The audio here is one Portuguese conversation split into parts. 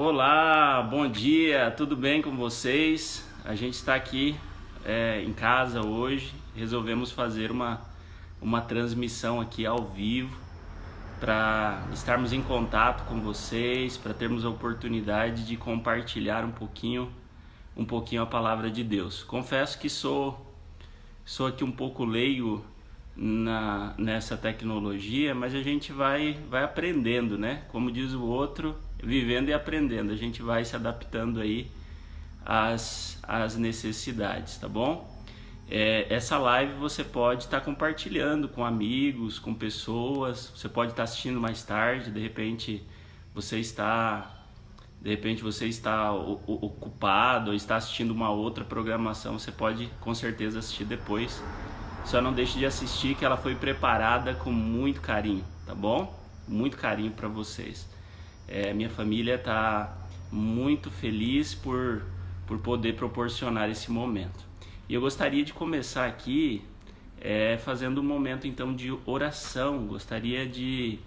Olá, bom dia, tudo bem com vocês? A gente está aqui em casa hoje, resolvemos fazer uma transmissão aqui ao vivo para estarmos em contato com vocês, para termos a oportunidade de compartilhar um pouquinho a palavra de Deus. Confesso que sou aqui um pouco leigo nessa tecnologia, mas a gente vai aprendendo, né? Como diz o outro, vivendo e aprendendo. A gente vai se adaptando aí às necessidades, tá bom? Essa live você pode estar compartilhando com amigos, com pessoas, você pode estar assistindo mais tarde, de repente você está ocupado ou está assistindo uma outra programação, você pode com certeza assistir depois. Só não deixe de assistir, que ela foi preparada com muito carinho, tá bom? Muito carinho para vocês. Minha família está muito feliz por poder proporcionar esse momento. E eu gostaria de começar aqui fazendo um momento então de oração. Gostaria de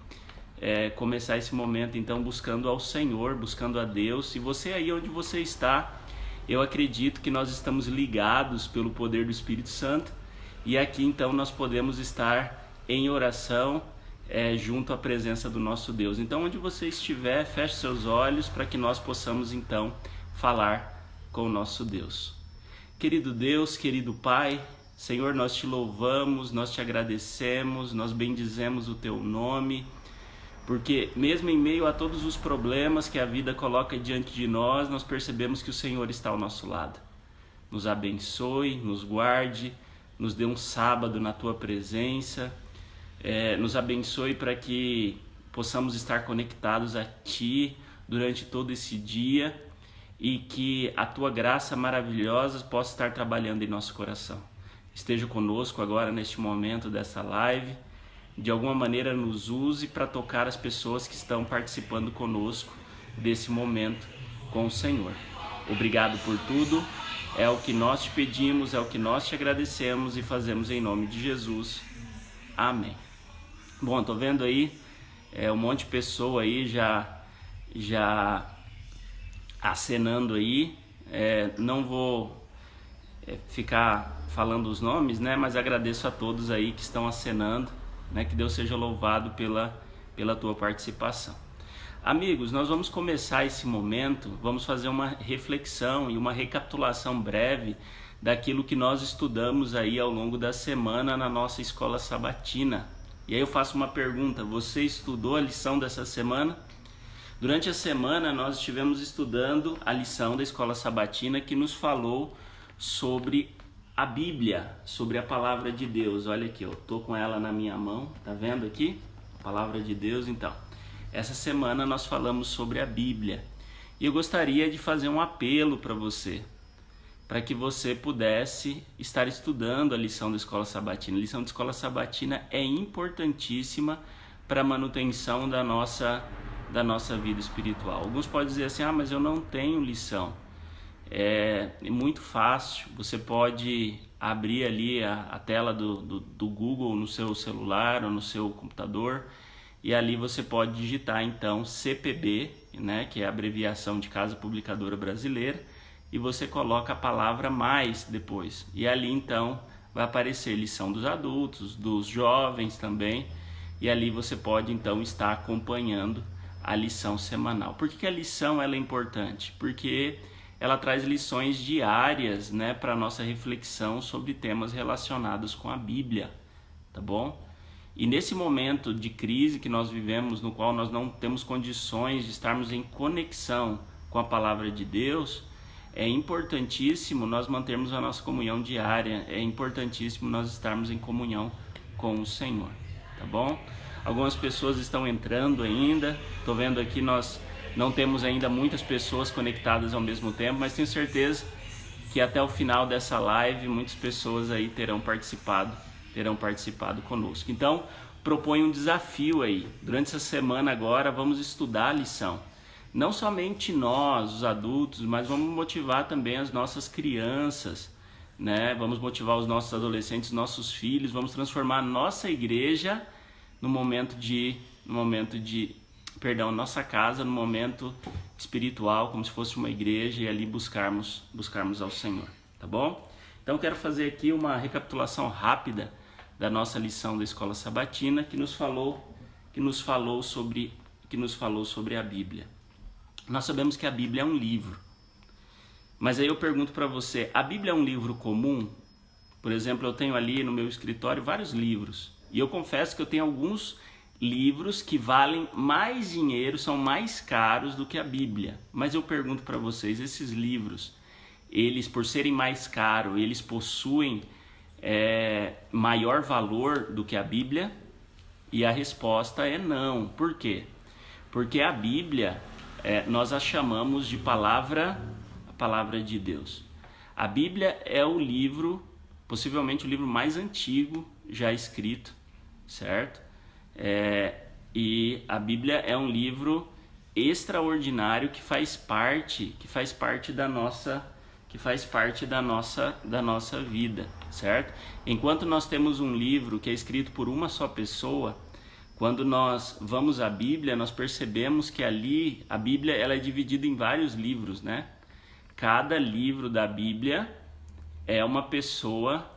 começar esse momento então buscando ao Senhor, buscando a Deus. E você aí onde você está, eu acredito que nós estamos ligados pelo poder do Espírito Santo. E aqui então nós podemos estar em oração junto à presença do nosso Deus. Então onde você estiver, feche seus olhos para que nós possamos então falar com o nosso Deus. Querido Deus, querido Pai, Senhor, nós te louvamos, nós te agradecemos, nós bendizemos o teu nome, porque mesmo em meio a todos os problemas que a vida coloca diante de nós percebemos que o Senhor está ao nosso lado. Nos abençoe, nos guarde, nos dê um sábado na tua presença, nos abençoe para que possamos estar conectados a ti durante todo esse dia e que a tua graça maravilhosa possa estar trabalhando em nosso coração. Esteja conosco agora neste momento dessa live, de alguma maneira nos use para tocar as pessoas que estão participando conosco desse momento com o Senhor. Obrigado por tudo. É o que nós te pedimos, é o que nós te agradecemos e fazemos em nome de Jesus. Amém. Bom, tô vendo aí um monte de pessoa aí já acenando aí. Não vou ficar falando os nomes, né? Mas agradeço a todos aí que estão acenando, né? Que Deus seja louvado pela tua participação. Amigos, nós vamos começar esse momento, vamos fazer uma reflexão e uma recapitulação breve daquilo que nós estudamos aí ao longo da semana na nossa escola sabatina. E aí eu faço uma pergunta: você estudou a lição dessa semana? Durante a semana nós estivemos estudando a lição da escola sabatina que nos falou sobre a Bíblia, sobre a palavra de Deus. Olha aqui, eu tô com ela na minha mão, tá vendo aqui? A palavra de Deus, então. Essa semana nós falamos sobre a Bíblia e eu gostaria de fazer um apelo para você, para que você pudesse estar estudando a lição da escola sabatina. A lição da escola sabatina é importantíssima para a manutenção da nossa vida espiritual. Alguns podem dizer assim: mas eu não tenho lição. É muito fácil, você pode abrir ali a tela do Google no seu celular ou no seu computador, e ali você pode digitar então CPB, né, que é a abreviação de Casa Publicadora Brasileira, e você coloca a palavra mais depois. E ali então vai aparecer lição dos adultos, dos jovens também, e ali você pode então estar acompanhando a lição semanal. Por que a lição ela é importante? Porque ela traz lições diárias, né, para a nossa reflexão sobre temas relacionados com a Bíblia, tá bom? E nesse momento de crise que nós vivemos, no qual nós não temos condições de estarmos em conexão com a palavra de Deus, é importantíssimo nós mantermos a nossa comunhão diária, é importantíssimo nós estarmos em comunhão com o Senhor, tá bom? Algumas pessoas estão entrando ainda, estou vendo aqui nós não temos ainda muitas pessoas conectadas ao mesmo tempo, mas tenho certeza que até o final dessa live muitas pessoas aí terão participado conosco. Então, proponho um desafio aí. Durante essa semana agora vamos estudar a lição. Não somente nós, os adultos, mas vamos motivar também as nossas crianças, né? Vamos motivar os nossos adolescentes, nossos filhos, vamos transformar a nossa igreja no momento de nossa casa no momento espiritual, como se fosse uma igreja, e ali buscarmos ao Senhor, tá bom? Então quero fazer aqui uma recapitulação rápida da nossa lição da Escola Sabatina que nos falou sobre a Bíblia. Nós sabemos que a Bíblia é um livro, mas aí eu pergunto para você, a Bíblia é um livro comum? Por exemplo, eu tenho ali no meu escritório vários livros, e eu confesso que eu tenho alguns livros que valem mais dinheiro, são mais caros do que a Bíblia. Mas eu pergunto para vocês, esses livros, eles por serem mais caros, eles possuem maior valor do que a Bíblia? E a resposta é não. Por quê? Porque a Bíblia, nós a chamamos de a palavra de Deus. A Bíblia é o livro, possivelmente o livro mais antigo já escrito, certo? E a Bíblia é um livro extraordinário que faz parte da nossa vida, certo? Enquanto nós temos um livro que é escrito por uma só pessoa, quando nós vamos à Bíblia, nós percebemos que ali a Bíblia ela é dividida em vários livros, né? Cada livro da Bíblia é uma pessoa,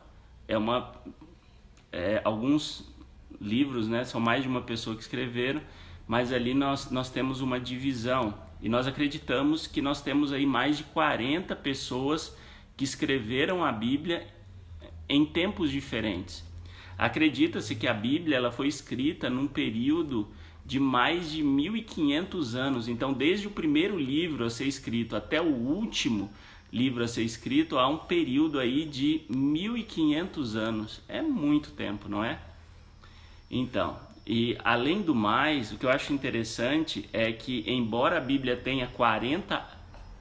alguns livros, né, são mais de uma pessoa que escreveram, mas ali nós temos uma divisão, e nós acreditamos que nós temos aí mais de 40 pessoas que escreveram a Bíblia em tempos diferentes. Acredita-se que a Bíblia ela foi escrita num período de mais de 1500 anos, então desde o primeiro livro a ser escrito até o último livro a ser escrito, há um período aí de 1500 anos, é muito tempo, não é? Então, e além do mais, o que eu acho interessante é que, embora a Bíblia tenha 40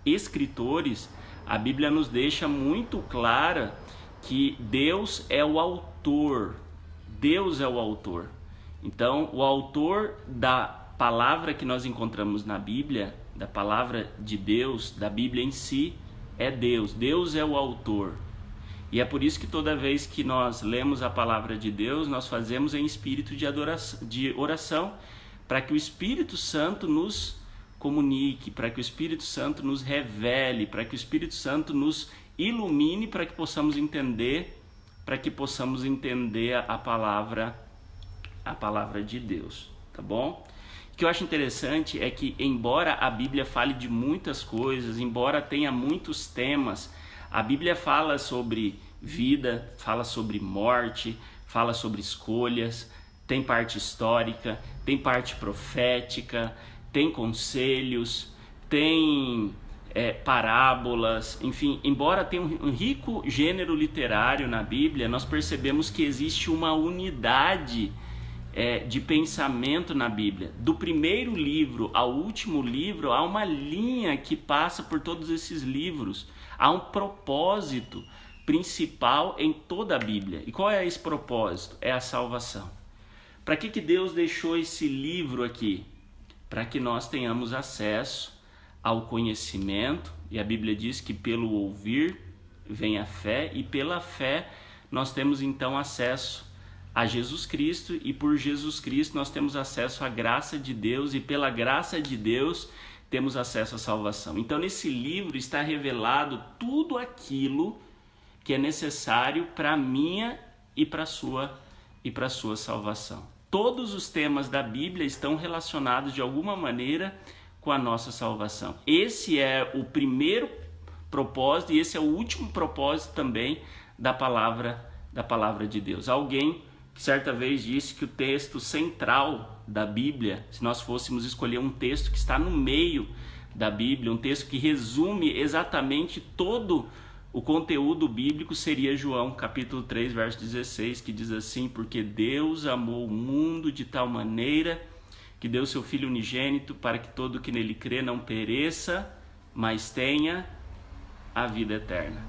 escritores, a Bíblia nos deixa muito clara que Deus é o autor. Deus é o autor. Então, o autor da palavra que nós encontramos na Bíblia, da palavra de Deus, da Bíblia em si, é Deus. Deus é o autor. E é por isso que toda vez que nós lemos a palavra de Deus, nós fazemos em espírito de oração, para que o Espírito Santo nos comunique, para que o Espírito Santo nos revele, para que o Espírito Santo nos ilumine, para que possamos entender, a palavra de Deus, tá bom? O que eu acho interessante é que, embora a Bíblia fale de muitas coisas, embora tenha muitos temas, a Bíblia fala sobre vida, fala sobre morte, fala sobre escolhas, tem parte histórica, tem parte profética, tem conselhos, tem parábolas, enfim, embora tenha um rico gênero literário na Bíblia, nós percebemos que existe uma unidade de pensamento na Bíblia. Do primeiro livro ao último livro, há uma linha que passa por todos esses livros. Há um propósito principal em toda a Bíblia. E qual é esse propósito? É a salvação. Para que Deus deixou esse livro aqui? Para que nós tenhamos acesso ao conhecimento, e a Bíblia diz que pelo ouvir vem a fé, e pela fé nós temos então acesso a Jesus Cristo, e por Jesus Cristo nós temos acesso à graça de Deus, e pela graça de Deus temos acesso à salvação. Então nesse livro está revelado tudo aquilo que é necessário para a minha e para a sua salvação. Todos os temas da Bíblia estão relacionados de alguma maneira com a nossa salvação. Esse é o primeiro propósito e esse é o último propósito também da palavra de Deus. Alguém que certa vez disse que o texto central da Bíblia, se nós fôssemos escolher um texto que está no meio da Bíblia, um texto que resume exatamente todo o conteúdo bíblico, seria João capítulo 3, verso 16, que diz assim: porque Deus amou o mundo de tal maneira que deu seu Filho unigênito para que todo que nele crê não pereça, mas tenha a vida eterna.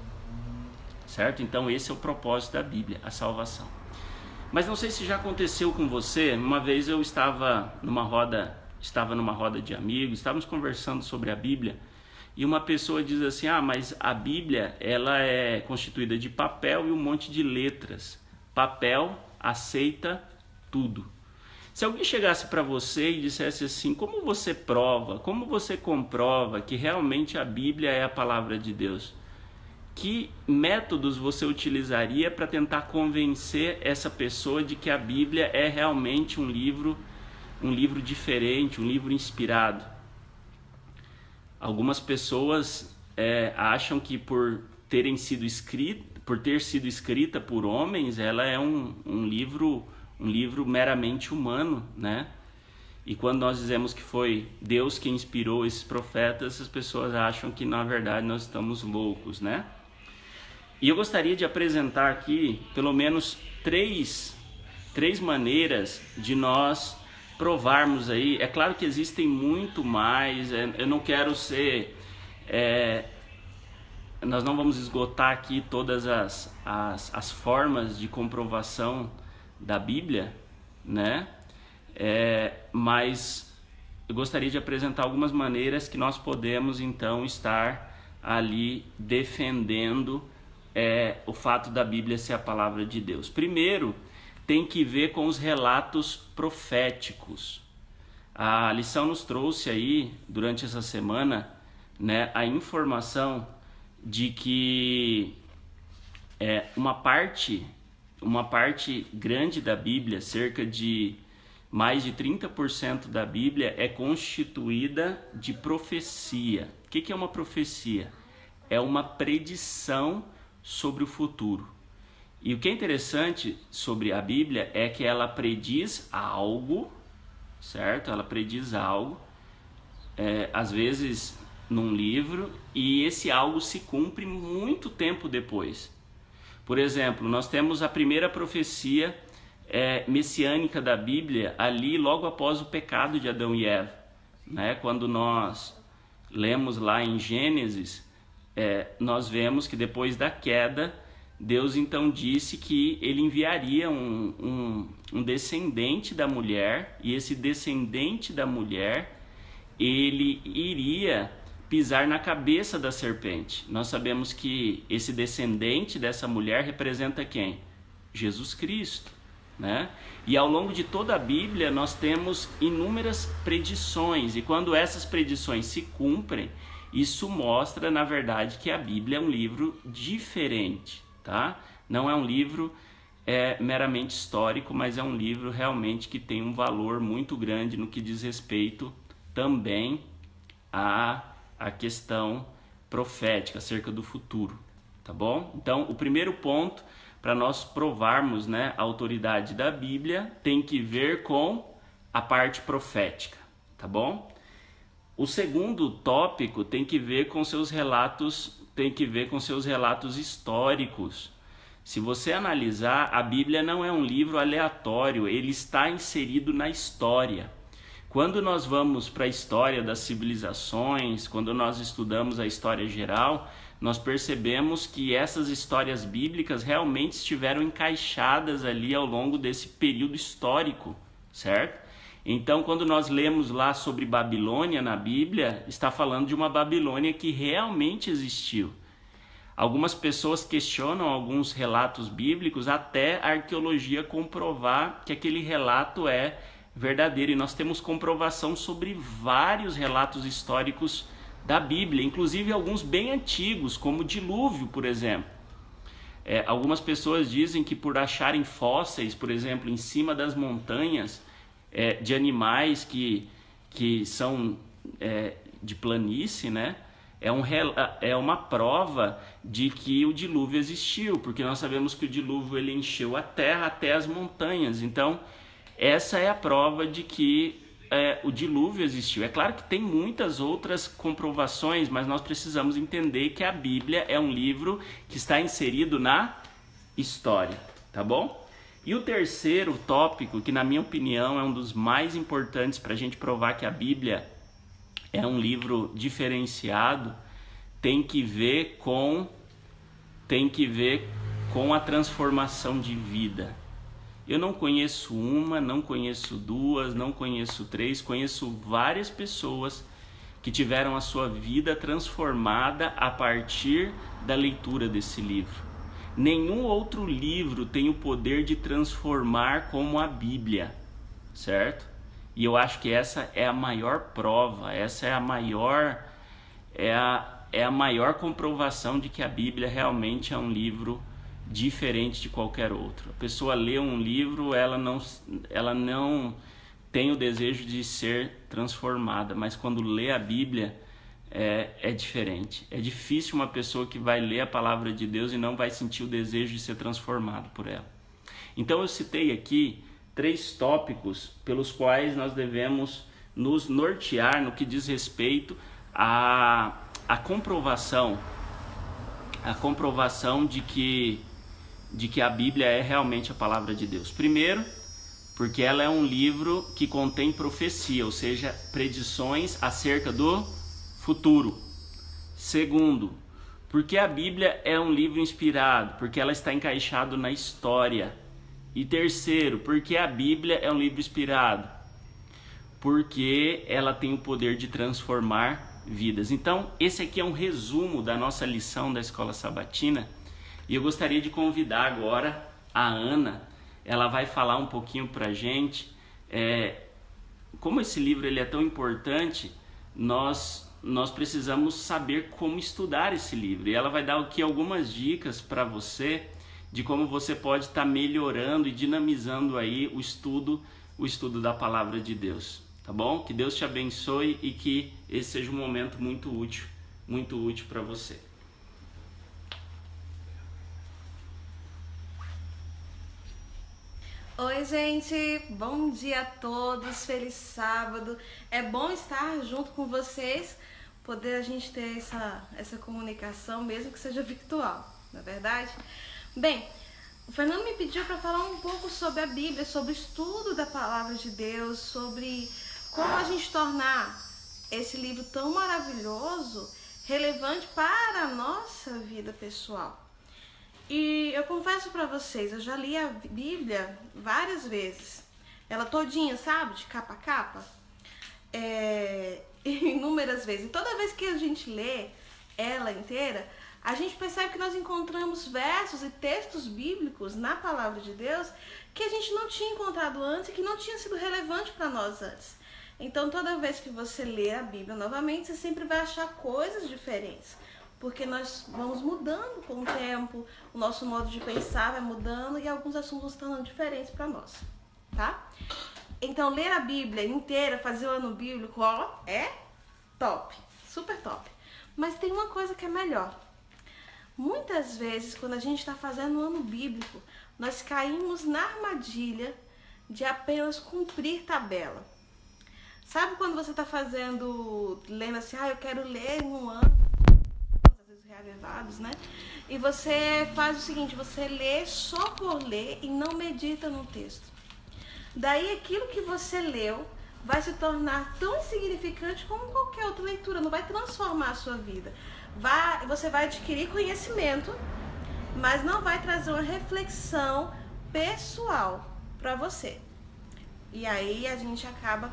Certo? Então esse é o propósito da Bíblia, a salvação. Mas não sei se já aconteceu com você. Uma vez eu estava numa roda de amigos, estávamos conversando sobre a Bíblia, e uma pessoa diz assim: mas a Bíblia ela é constituída de papel e um monte de letras. Papel aceita tudo. Se alguém chegasse para você e dissesse assim, como você prova, como você comprova que realmente a Bíblia é a palavra de Deus? Que métodos você utilizaria para tentar convencer essa pessoa de que a Bíblia é realmente um livro diferente, um livro inspirado? Algumas pessoas acham que por ter sido escrita por homens, ela é um livro meramente humano, né? E quando nós dizemos que foi Deus que inspirou esses profetas, as pessoas acham que na verdade nós estamos loucos, né? E eu gostaria de apresentar aqui pelo menos três maneiras de nós provarmos aí. É claro que existem muito mais, eu não quero ser... nós não vamos esgotar aqui todas as formas de comprovação da Bíblia, né? Mas eu gostaria de apresentar algumas maneiras que nós podemos então estar ali defendendo o fato da Bíblia ser a palavra de Deus. Primeiro, tem que ver com os relatos proféticos. A lição nos trouxe aí, durante essa semana, né, a informação de que uma parte grande da Bíblia, cerca de mais de 30% da Bíblia, é constituída de profecia. O que é uma profecia? É uma predição sobre o futuro. E o que é interessante sobre a Bíblia é que ela prediz algo, certo? Ela prediz algo, às vezes num livro, e esse algo se cumpre muito tempo depois. Por exemplo, nós temos a primeira profecia messiânica da Bíblia ali logo após o pecado de Adão e Eva, né? Quando nós lemos lá em Gênesis, nós vemos que depois da queda, Deus então disse que ele enviaria um descendente da mulher, e esse descendente da mulher, ele iria pisar na cabeça da serpente. Nós sabemos que esse descendente dessa mulher representa quem? Jesus Cristo, né? E ao longo de toda a Bíblia nós temos inúmeras predições, e quando essas predições se cumprem, isso mostra, na verdade, que a Bíblia é um livro diferente, tá? Não é um livro meramente histórico, mas é um livro realmente que tem um valor muito grande no que diz respeito também à questão profética acerca do futuro, tá bom? Então, o primeiro ponto para nós provarmos, né, a autoridade da Bíblia tem que ver com a parte profética, tá bom? O segundo tópico tem que ver com seus relatos, históricos. Se você analisar, a Bíblia não é um livro aleatório, ele está inserido na história. Quando nós vamos para a história das civilizações, quando nós estudamos a história geral, nós percebemos que essas histórias bíblicas realmente estiveram encaixadas ali ao longo desse período histórico, certo? Então, quando nós lemos lá sobre Babilônia na Bíblia, está falando de uma Babilônia que realmente existiu. Algumas pessoas questionam alguns relatos bíblicos até a arqueologia comprovar que aquele relato é verdadeiro. E nós temos comprovação sobre vários relatos históricos da Bíblia, inclusive alguns bem antigos, como o dilúvio, por exemplo. Algumas pessoas dizem que por acharem fósseis, por exemplo, em cima das montanhas, de animais que são de planície, né? É uma prova de que o dilúvio existiu, porque nós sabemos que o dilúvio ele encheu a terra até as montanhas. Então, essa é a prova de que o dilúvio existiu. É claro que tem muitas outras comprovações, mas nós precisamos entender que a Bíblia é um livro que está inserido na história, tá bom? E o terceiro tópico, que na minha opinião é um dos mais importantes para a gente provar que a Bíblia é um livro diferenciado, tem que ver com a transformação de vida. Eu não conheço uma, não conheço duas, não conheço três, conheço várias pessoas que tiveram a sua vida transformada a partir da leitura desse livro. Nenhum outro livro tem o poder de transformar como a Bíblia, certo? E eu acho que essa é a maior prova, essa é a maior comprovação de que a Bíblia realmente é um livro diferente de qualquer outro. A pessoa lê um livro, ela não tem o desejo de ser transformada, mas quando lê a Bíblia é diferente. É difícil uma pessoa que vai ler a palavra de Deus e não vai sentir o desejo de ser transformado por ela. Então eu citei aqui 3 tópicos pelos quais nós devemos nos nortear no que diz respeito à comprovação de que a Bíblia é realmente a palavra de Deus. Primeiro, porque ela é um livro que contém profecia, ou seja, predições acerca do futuro. Segundo, porque a Bíblia é um livro inspirado, porque ela está encaixada na história. E terceiro, porque a Bíblia é um livro inspirado, porque ela tem o poder de transformar vidas. Então, esse aqui é um resumo da nossa lição da Escola Sabatina, e eu gostaria de convidar agora a Ana. Ela vai falar um pouquinho pra gente como esse livro ele é tão importante. Nós precisamos saber como estudar esse livro, e ela vai dar aqui algumas dicas para você de como você pode estar melhorando e dinamizando aí o estudo da palavra de Deus, tá bom? Que Deus te abençoe e que esse seja um momento muito útil para você. Oi, gente, bom dia a todos, feliz sábado. É bom estar junto com vocês, poder a gente ter essa comunicação, mesmo que seja virtual, não é verdade? Bem, o Fernando me pediu para falar um pouco sobre a Bíblia, sobre o estudo da palavra de Deus, sobre como a gente tornar esse livro tão maravilhoso relevante para a nossa vida pessoal. E eu confesso para vocês, eu já li a Bíblia várias vezes, ela todinha, sabe, de capa a capa, inúmeras vezes. E toda vez que a gente lê ela inteira, a gente percebe que nós encontramos versos e textos bíblicos na palavra de Deus que a gente não tinha encontrado antes e que não tinha sido relevante para nós antes. Então, toda vez que você lê a Bíblia novamente, você sempre vai achar coisas diferentes, porque nós vamos mudando com o tempo, o nosso modo de pensar vai mudando e alguns assuntos estão tornando diferentes para nós, tá? Então, ler a Bíblia inteira, fazer o ano bíblico, ó, é top, super top. Mas tem uma coisa que é melhor. Muitas vezes, quando a gente está fazendo o ano bíblico, nós caímos na armadilha de apenas cumprir tabela. Sabe quando você está lendo assim, eu quero ler em um ano, às vezes reavivados, né? E você faz o seguinte, você lê só por ler e não medita no texto. Daí aquilo que você leu vai se tornar tão insignificante como qualquer outra leitura, não vai transformar a sua vida. Você vai adquirir conhecimento, mas não vai trazer uma reflexão pessoal para você. E aí a gente acaba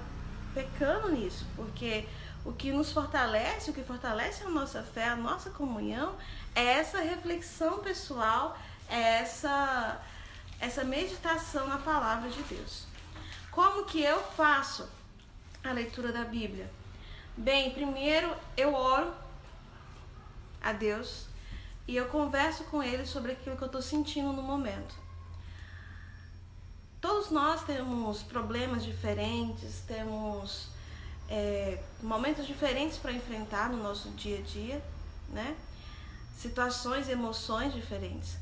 pecando nisso, porque o que nos fortalece, o que fortalece a nossa fé, a nossa comunhão, é essa reflexão pessoal, é essa meditação na palavra de Deus. Como que eu faço a leitura da Bíblia? Bem, primeiro eu oro a Deus e eu converso com Ele sobre aquilo que eu estou sentindo no momento. Todos nós temos problemas diferentes, temos momentos diferentes para enfrentar no nosso dia a dia, né? Situações, emoções diferentes.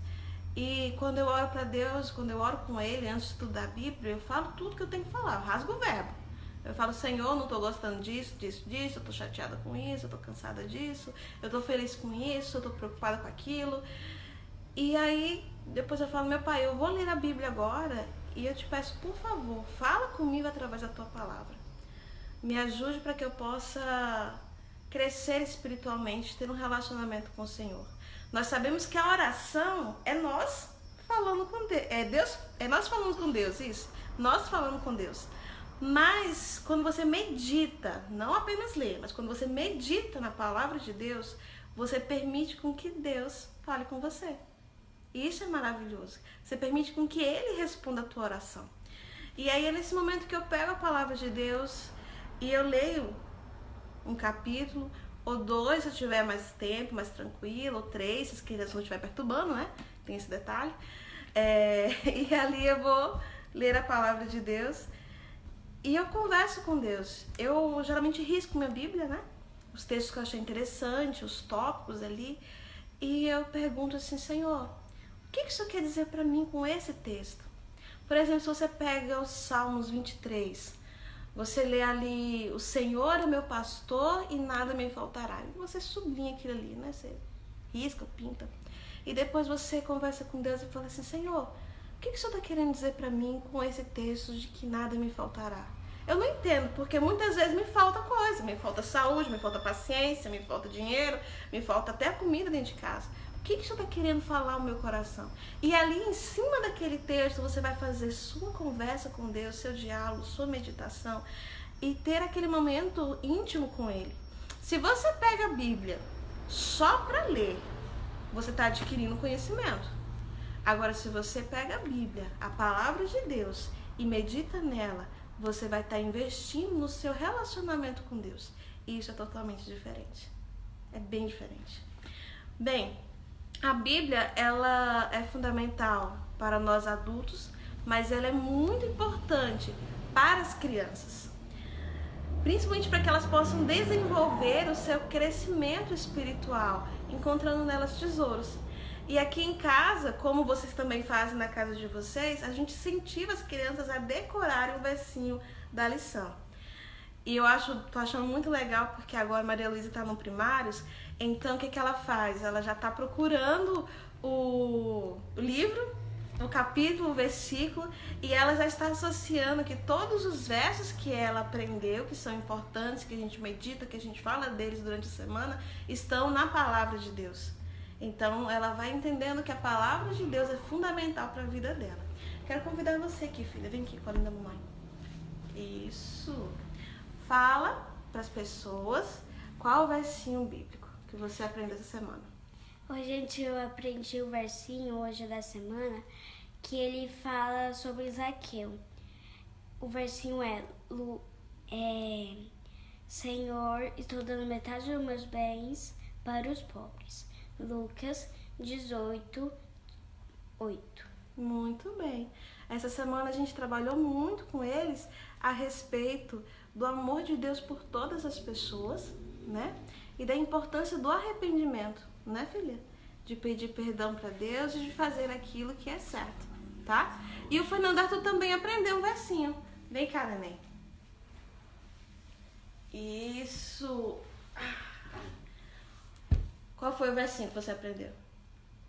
E quando eu oro para Deus, quando eu oro com Ele, antes de estudar a Bíblia, eu falo tudo que eu tenho que falar, eu rasgo o verbo. Eu falo, Senhor, não estou gostando disso, eu estou chateada com isso, eu estou cansada disso, eu estou feliz com isso, eu estou preocupada com aquilo. E aí, depois eu falo, meu Pai, eu vou ler a Bíblia agora e eu te peço, por favor, fala comigo através da tua palavra. Me ajude para que eu possa crescer espiritualmente, ter um relacionamento com o Senhor. Nós sabemos que a oração é nós falando com Deus, é nós falando com Deus, isso, nós falando com Deus. Mas quando você medita, não apenas lê, mas quando você medita na palavra de Deus, você permite com que Deus fale com você. Isso é maravilhoso. Você permite com que Ele responda a tua oração. E aí é nesse momento que eu pego a palavra de Deus e eu leio um capítulo, ou 2 se eu tiver mais tempo, mais tranquilo, ou 3 se as crianças não estiver perturbando, né? Tem esse detalhe. E ali eu vou ler a palavra de Deus e eu converso com Deus. Eu geralmente risco minha Bíblia, né? Os textos que eu achei interessante, os tópicos ali. E eu pergunto assim, Senhor, o que isso quer dizer para mim com esse texto? Por exemplo, se você pega os Salmos 23, você lê ali, o Senhor é meu pastor e nada me faltará. E você sublinha aquilo ali, né? Você risca, pinta. E depois você conversa com Deus e fala assim, Senhor, o que o Senhor está querendo dizer para mim com esse texto de que nada me faltará? Eu não entendo, porque muitas vezes me falta coisa, me falta saúde, me falta paciência, me falta dinheiro, me falta até comida dentro de casa. O que o Senhor está querendo falar ao meu coração? E ali em cima daquele texto você vai fazer sua conversa com Deus, seu diálogo, sua meditação e ter aquele momento íntimo com Ele. Se você pega a Bíblia só para ler, você está adquirindo conhecimento. Agora, se você pega a Bíblia, a palavra de Deus, e medita nela, você vai estar investindo no seu relacionamento com Deus. E isso é totalmente diferente. É bem diferente. Bem, a Bíblia, ela é fundamental para nós adultos, mas ela é muito importante para as crianças. Principalmente para que elas possam desenvolver o seu crescimento espiritual, encontrando nelas tesouros. E aqui em casa, como vocês também fazem na casa de vocês, a gente incentiva as crianças a decorarem o versinho da lição. E tô achando muito legal, porque agora a Maria Luísa está no primários, então o que ela faz? Ela já está procurando o livro, o capítulo, o versículo, e ela já está associando que todos os versos que ela aprendeu, que são importantes, que a gente medita, que a gente fala deles durante a semana, estão na palavra de Deus. Então ela vai entendendo que a palavra de Deus é fundamental para a vida dela. Quero convidar você aqui, filha. Vem aqui com a linda mamãe. Isso. Fala para as pessoas qual o versinho bíblico que você aprendeu essa semana. Oi, gente, eu aprendi o versinho hoje da semana que ele fala sobre Zaqueu. O versinho é Senhor, estou dando metade dos meus bens para os pobres. Lucas 18, 8. Muito bem. Essa semana a gente trabalhou muito com eles a respeito do amor de Deus por todas as pessoas, né? E da importância do arrependimento, né, filha? De pedir perdão para Deus e de fazer aquilo que é certo, tá? E o Fernando Arthur também aprendeu um versinho. Vem cá, neném. Isso. Qual foi o versinho que você aprendeu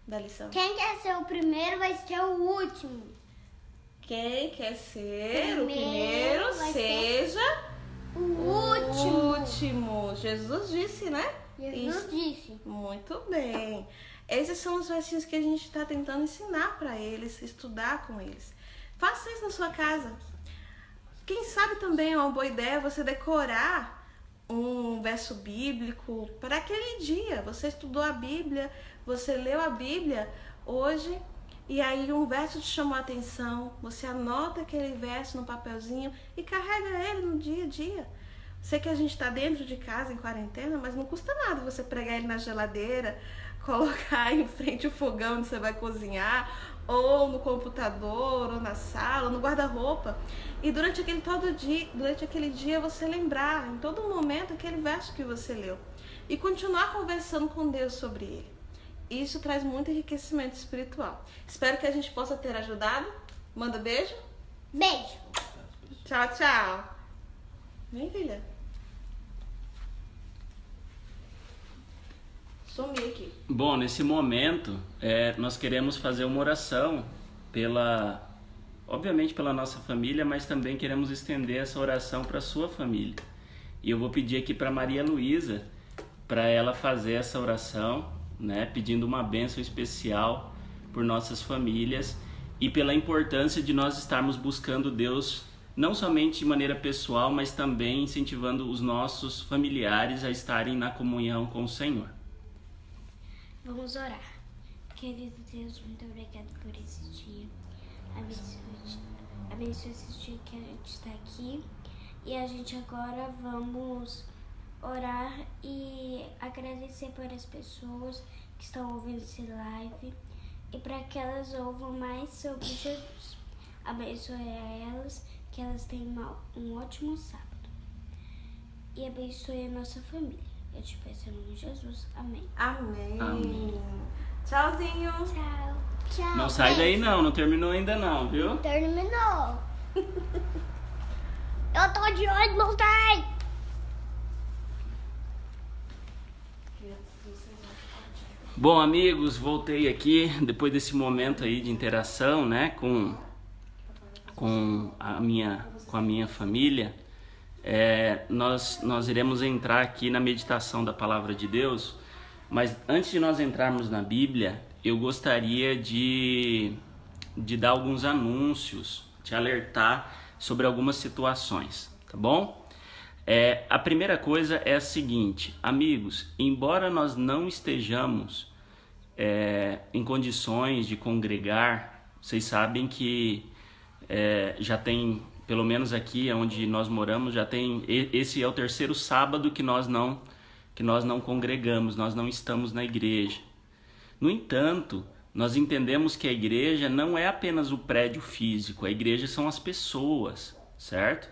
da lição? Quem quer ser o primeiro vai ser o último. Quem quer ser o primeiro seja o último. Jesus disse, né? Jesus disse. Muito bem. Esses são os versinhos que a gente está tentando ensinar para eles, estudar com eles. Faça isso na sua casa. Quem sabe também é uma boa ideia você decorar um verso bíblico para aquele dia. Você estudou a Bíblia, você leu a Bíblia hoje e aí um verso te chamou a atenção, você anota aquele verso no papelzinho e carrega ele no dia a dia. Sei que a gente está dentro de casa em quarentena, mas não custa nada você pregar ele na geladeira, colocar em frente ao fogão onde você vai cozinhar, ou no computador, ou na sala, ou no guarda-roupa. E durante aquele dia você lembrar em todo momento aquele verso que você leu. E continuar conversando com Deus sobre ele. Isso traz muito enriquecimento espiritual. Espero que a gente possa ter ajudado. Manda beijo. Beijo. Tchau, tchau. Vem, filha. Sumi aqui. Bom, nesse momento, nós queremos fazer uma oração obviamente pela nossa família, mas também queremos estender essa oração para a sua família. E eu vou pedir aqui para Maria Luísa, para ela fazer essa oração, né, pedindo uma bênção especial por nossas famílias e pela importância de nós estarmos buscando Deus, não somente de maneira pessoal, mas também incentivando os nossos familiares a estarem na comunhão com o Senhor. Vamos orar. Querido Deus, muito obrigado por esse dia. Abençoe abençoe esse dia que a gente está aqui. E a gente agora vamos orar e agradecer por as pessoas que estão ouvindo esse live e para que elas ouvam mais sobre Jesus. Abençoe a elas, que elas tenham um ótimo sábado. E abençoe a nossa família. Eu te peço em nome de Jesus. Amém. Amém. Amém. Tchauzinho. Tchau. Tchau. Não sai daí não terminou ainda não, viu? Terminou. Eu tô de olho, não sai. Bom, amigos, voltei aqui depois desse momento aí de interação, né, com a minha família. Nós iremos entrar aqui na meditação da Palavra de Deus, mas antes de nós entrarmos na Bíblia, eu gostaria de dar alguns anúncios, te alertar sobre algumas situações, tá bom? A primeira coisa é a seguinte, amigos, embora nós não estejamos em condições de congregar, vocês sabem que já tem, pelo menos aqui onde nós moramos, já tem, esse é o terceiro sábado que nós não congregamos, nós não estamos na igreja. No entanto, nós entendemos que a igreja não é apenas o prédio físico, a igreja são as pessoas, certo?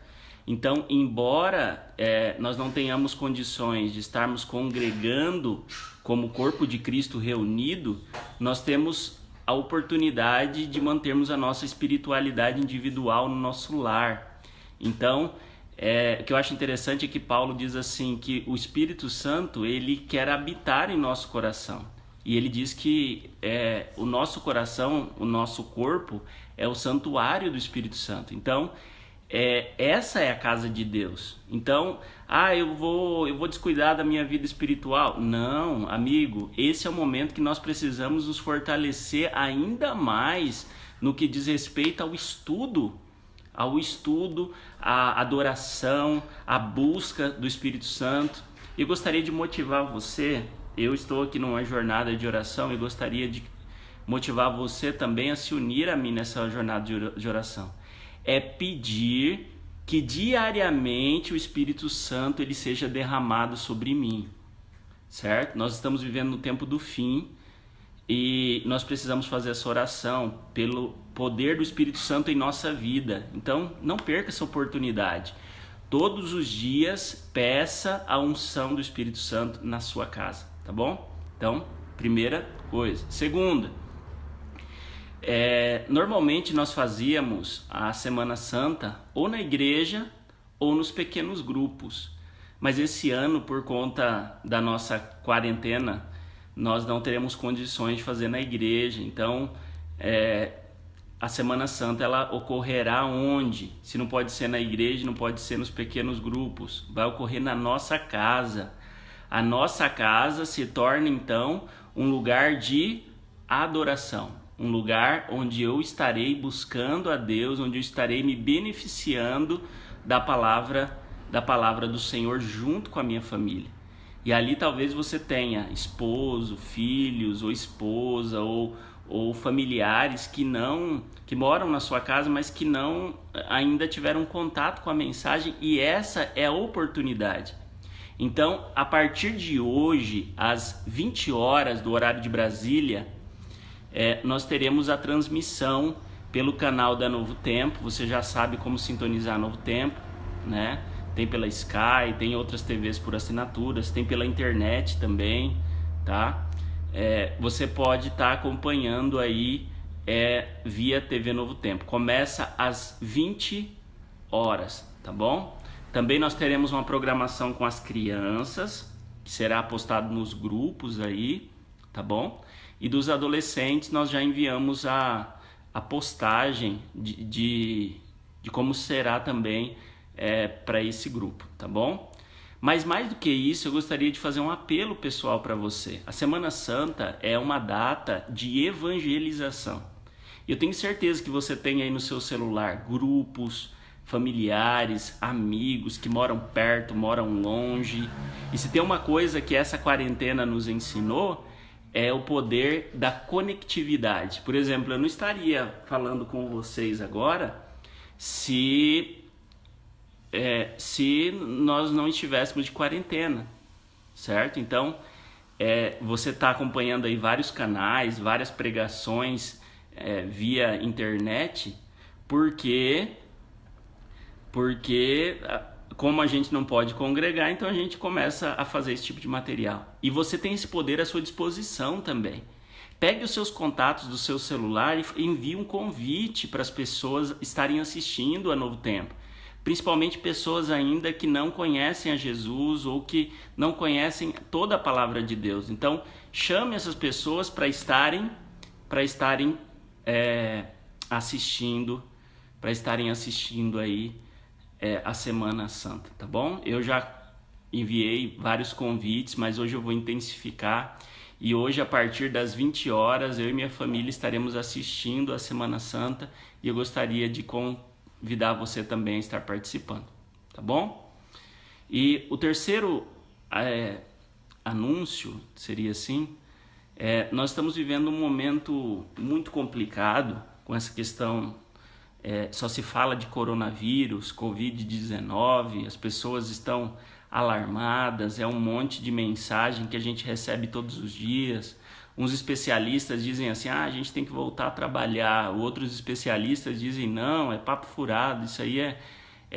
Então, embora nós não tenhamos condições de estarmos congregando como corpo de Cristo reunido, nós temos a oportunidade de mantermos a nossa espiritualidade individual no nosso lar. Então, o que eu acho interessante é que Paulo diz assim, que o Espírito Santo, ele quer habitar em nosso coração. E ele diz que o nosso coração, o nosso corpo, é o santuário do Espírito Santo. Então, essa é a casa de Deus. Então, eu vou descuidar da minha vida espiritual. Não, amigo, esse é o momento que nós precisamos nos fortalecer ainda mais no que diz respeito ao estudo, à adoração, à busca do Espírito Santo. Eu gostaria de motivar você, eu estou aqui numa jornada de oração e gostaria de motivar você também a se unir a mim nessa jornada de oração. É pedir que diariamente o Espírito Santo ele seja derramado sobre mim, certo? Nós estamos vivendo no tempo do fim e nós precisamos fazer essa oração pelo poder do Espírito Santo em nossa vida. Então, não perca essa oportunidade. Todos os dias, peça a unção do Espírito Santo na sua casa, tá bom? Então, primeira coisa. Segunda, normalmente nós fazíamos a Semana Santa ou na igreja ou nos pequenos grupos, mas esse ano, por conta da nossa quarentena, nós não teremos condições de fazer na igreja. Então a Semana Santa ela ocorrerá onde? Se não pode ser na igreja, não pode ser nos pequenos grupos, vai ocorrer na nossa casa. A nossa casa se torna então um lugar de adoração, um lugar onde eu estarei buscando a Deus, onde eu estarei me beneficiando da palavra do Senhor junto com a minha família. E ali talvez você tenha esposo, filhos ou esposa ou familiares que moram na sua casa, mas que não ainda tiveram contato com a mensagem, e essa é a oportunidade. Então, a partir de hoje, às 20 horas do horário de Brasília, nós teremos a transmissão pelo canal da Novo Tempo. Você já sabe como sintonizar Novo Tempo, né? Tem pela Sky, tem outras TVs por assinaturas, tem pela internet também, tá? Você pode estar acompanhando aí via TV Novo Tempo. Começa às 20 horas, tá bom? Também nós teremos uma programação com as crianças, que será postado nos grupos aí, tá bom? E dos adolescentes nós já enviamos a postagem de como será também para esse grupo, tá bom? Mas mais do que isso, eu gostaria de fazer um apelo pessoal para você. A Semana Santa é uma data de evangelização. Eu tenho certeza que você tem aí no seu celular grupos, familiares, amigos que moram perto, moram longe. E se tem uma coisa que essa quarentena nos ensinou, é o poder da conectividade. Por exemplo, eu não estaria falando com vocês agora se nós não estivéssemos de quarentena, certo? Então, você está acompanhando aí vários canais, várias pregações via internet, porque como a gente não pode congregar, então a gente começa a fazer esse tipo de material. E você tem esse poder à sua disposição também. Pegue os seus contatos do seu celular e envie um convite para as pessoas estarem assistindo a Novo Tempo. Principalmente pessoas ainda que não conhecem a Jesus ou que não conhecem toda a palavra de Deus. Então, chame essas pessoas para estarem assistindo aí a Semana Santa, tá bom? Eu já enviei vários convites, mas hoje eu vou intensificar. E hoje, a partir das 20 horas, eu e minha família estaremos assistindo a Semana Santa e eu gostaria de convidar você também a estar participando, tá bom? E o terceiro anúncio seria assim, nós estamos vivendo um momento muito complicado com essa questão, só se fala de coronavírus, Covid-19, as pessoas estão alarmadas, um monte de mensagem que a gente recebe todos os dias. Uns especialistas dizem assim, a gente tem que voltar a trabalhar. Outros especialistas dizem, não, é papo furado, isso aí é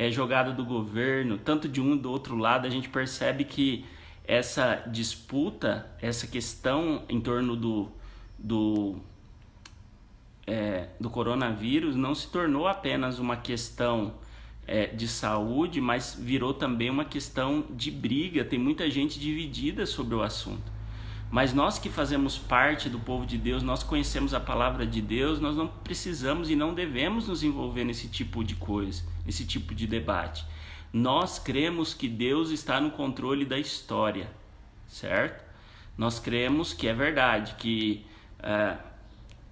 jogada do governo. Tanto de um e do outro lado, a gente percebe que essa disputa, essa questão em torno do coronavírus não se tornou apenas uma questão de saúde, mas virou também uma questão de briga. Tem muita gente dividida sobre o assunto. Mas nós que fazemos parte do povo de Deus, nós conhecemos a palavra de Deus, nós não precisamos e não devemos nos envolver nesse tipo de coisa, nesse tipo de debate. Nós cremos que Deus está no controle da história, certo? Nós cremos que é verdade, que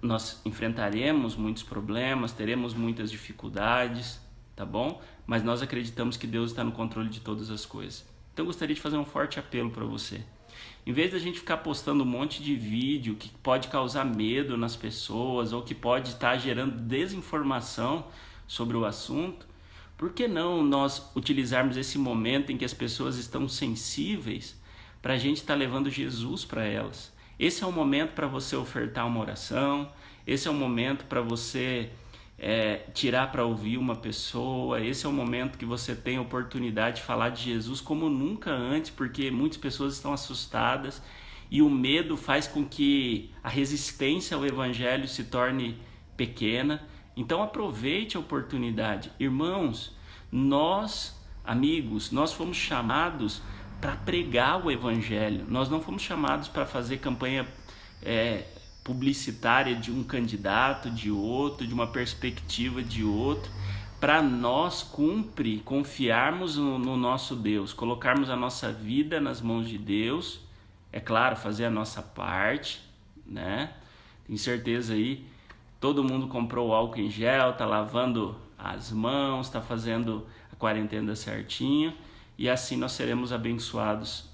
nós enfrentaremos muitos problemas, teremos muitas dificuldades, tá bom? Mas nós acreditamos que Deus está no controle de todas as coisas. Então eu gostaria de fazer um forte apelo para você. Em vez da gente ficar postando um monte de vídeo que pode causar medo nas pessoas ou que pode estar gerando desinformação sobre o assunto, por que não nós utilizarmos esse momento em que as pessoas estão sensíveis para a gente estar levando Jesus para elas? Esse é o momento para você ofertar uma oração, esse é o momento para você tirar para ouvir uma pessoa, esse é o momento que você tem a oportunidade de falar de Jesus como nunca antes, porque muitas pessoas estão assustadas e o medo faz com que a resistência ao evangelho se torne pequena. Então aproveite a oportunidade. Irmãos, amigos, nós fomos chamados para pregar o evangelho, nós não fomos chamados para fazer campanha publicitária de um candidato, de outro, de uma perspectiva de outro. Para nós cumpre confiarmos no nosso Deus, colocarmos a nossa vida nas mãos de Deus, é claro, fazer a nossa parte, né? Tenho certeza aí, todo mundo comprou o álcool em gel, tá lavando as mãos, tá fazendo a quarentena certinho, e assim nós seremos abençoados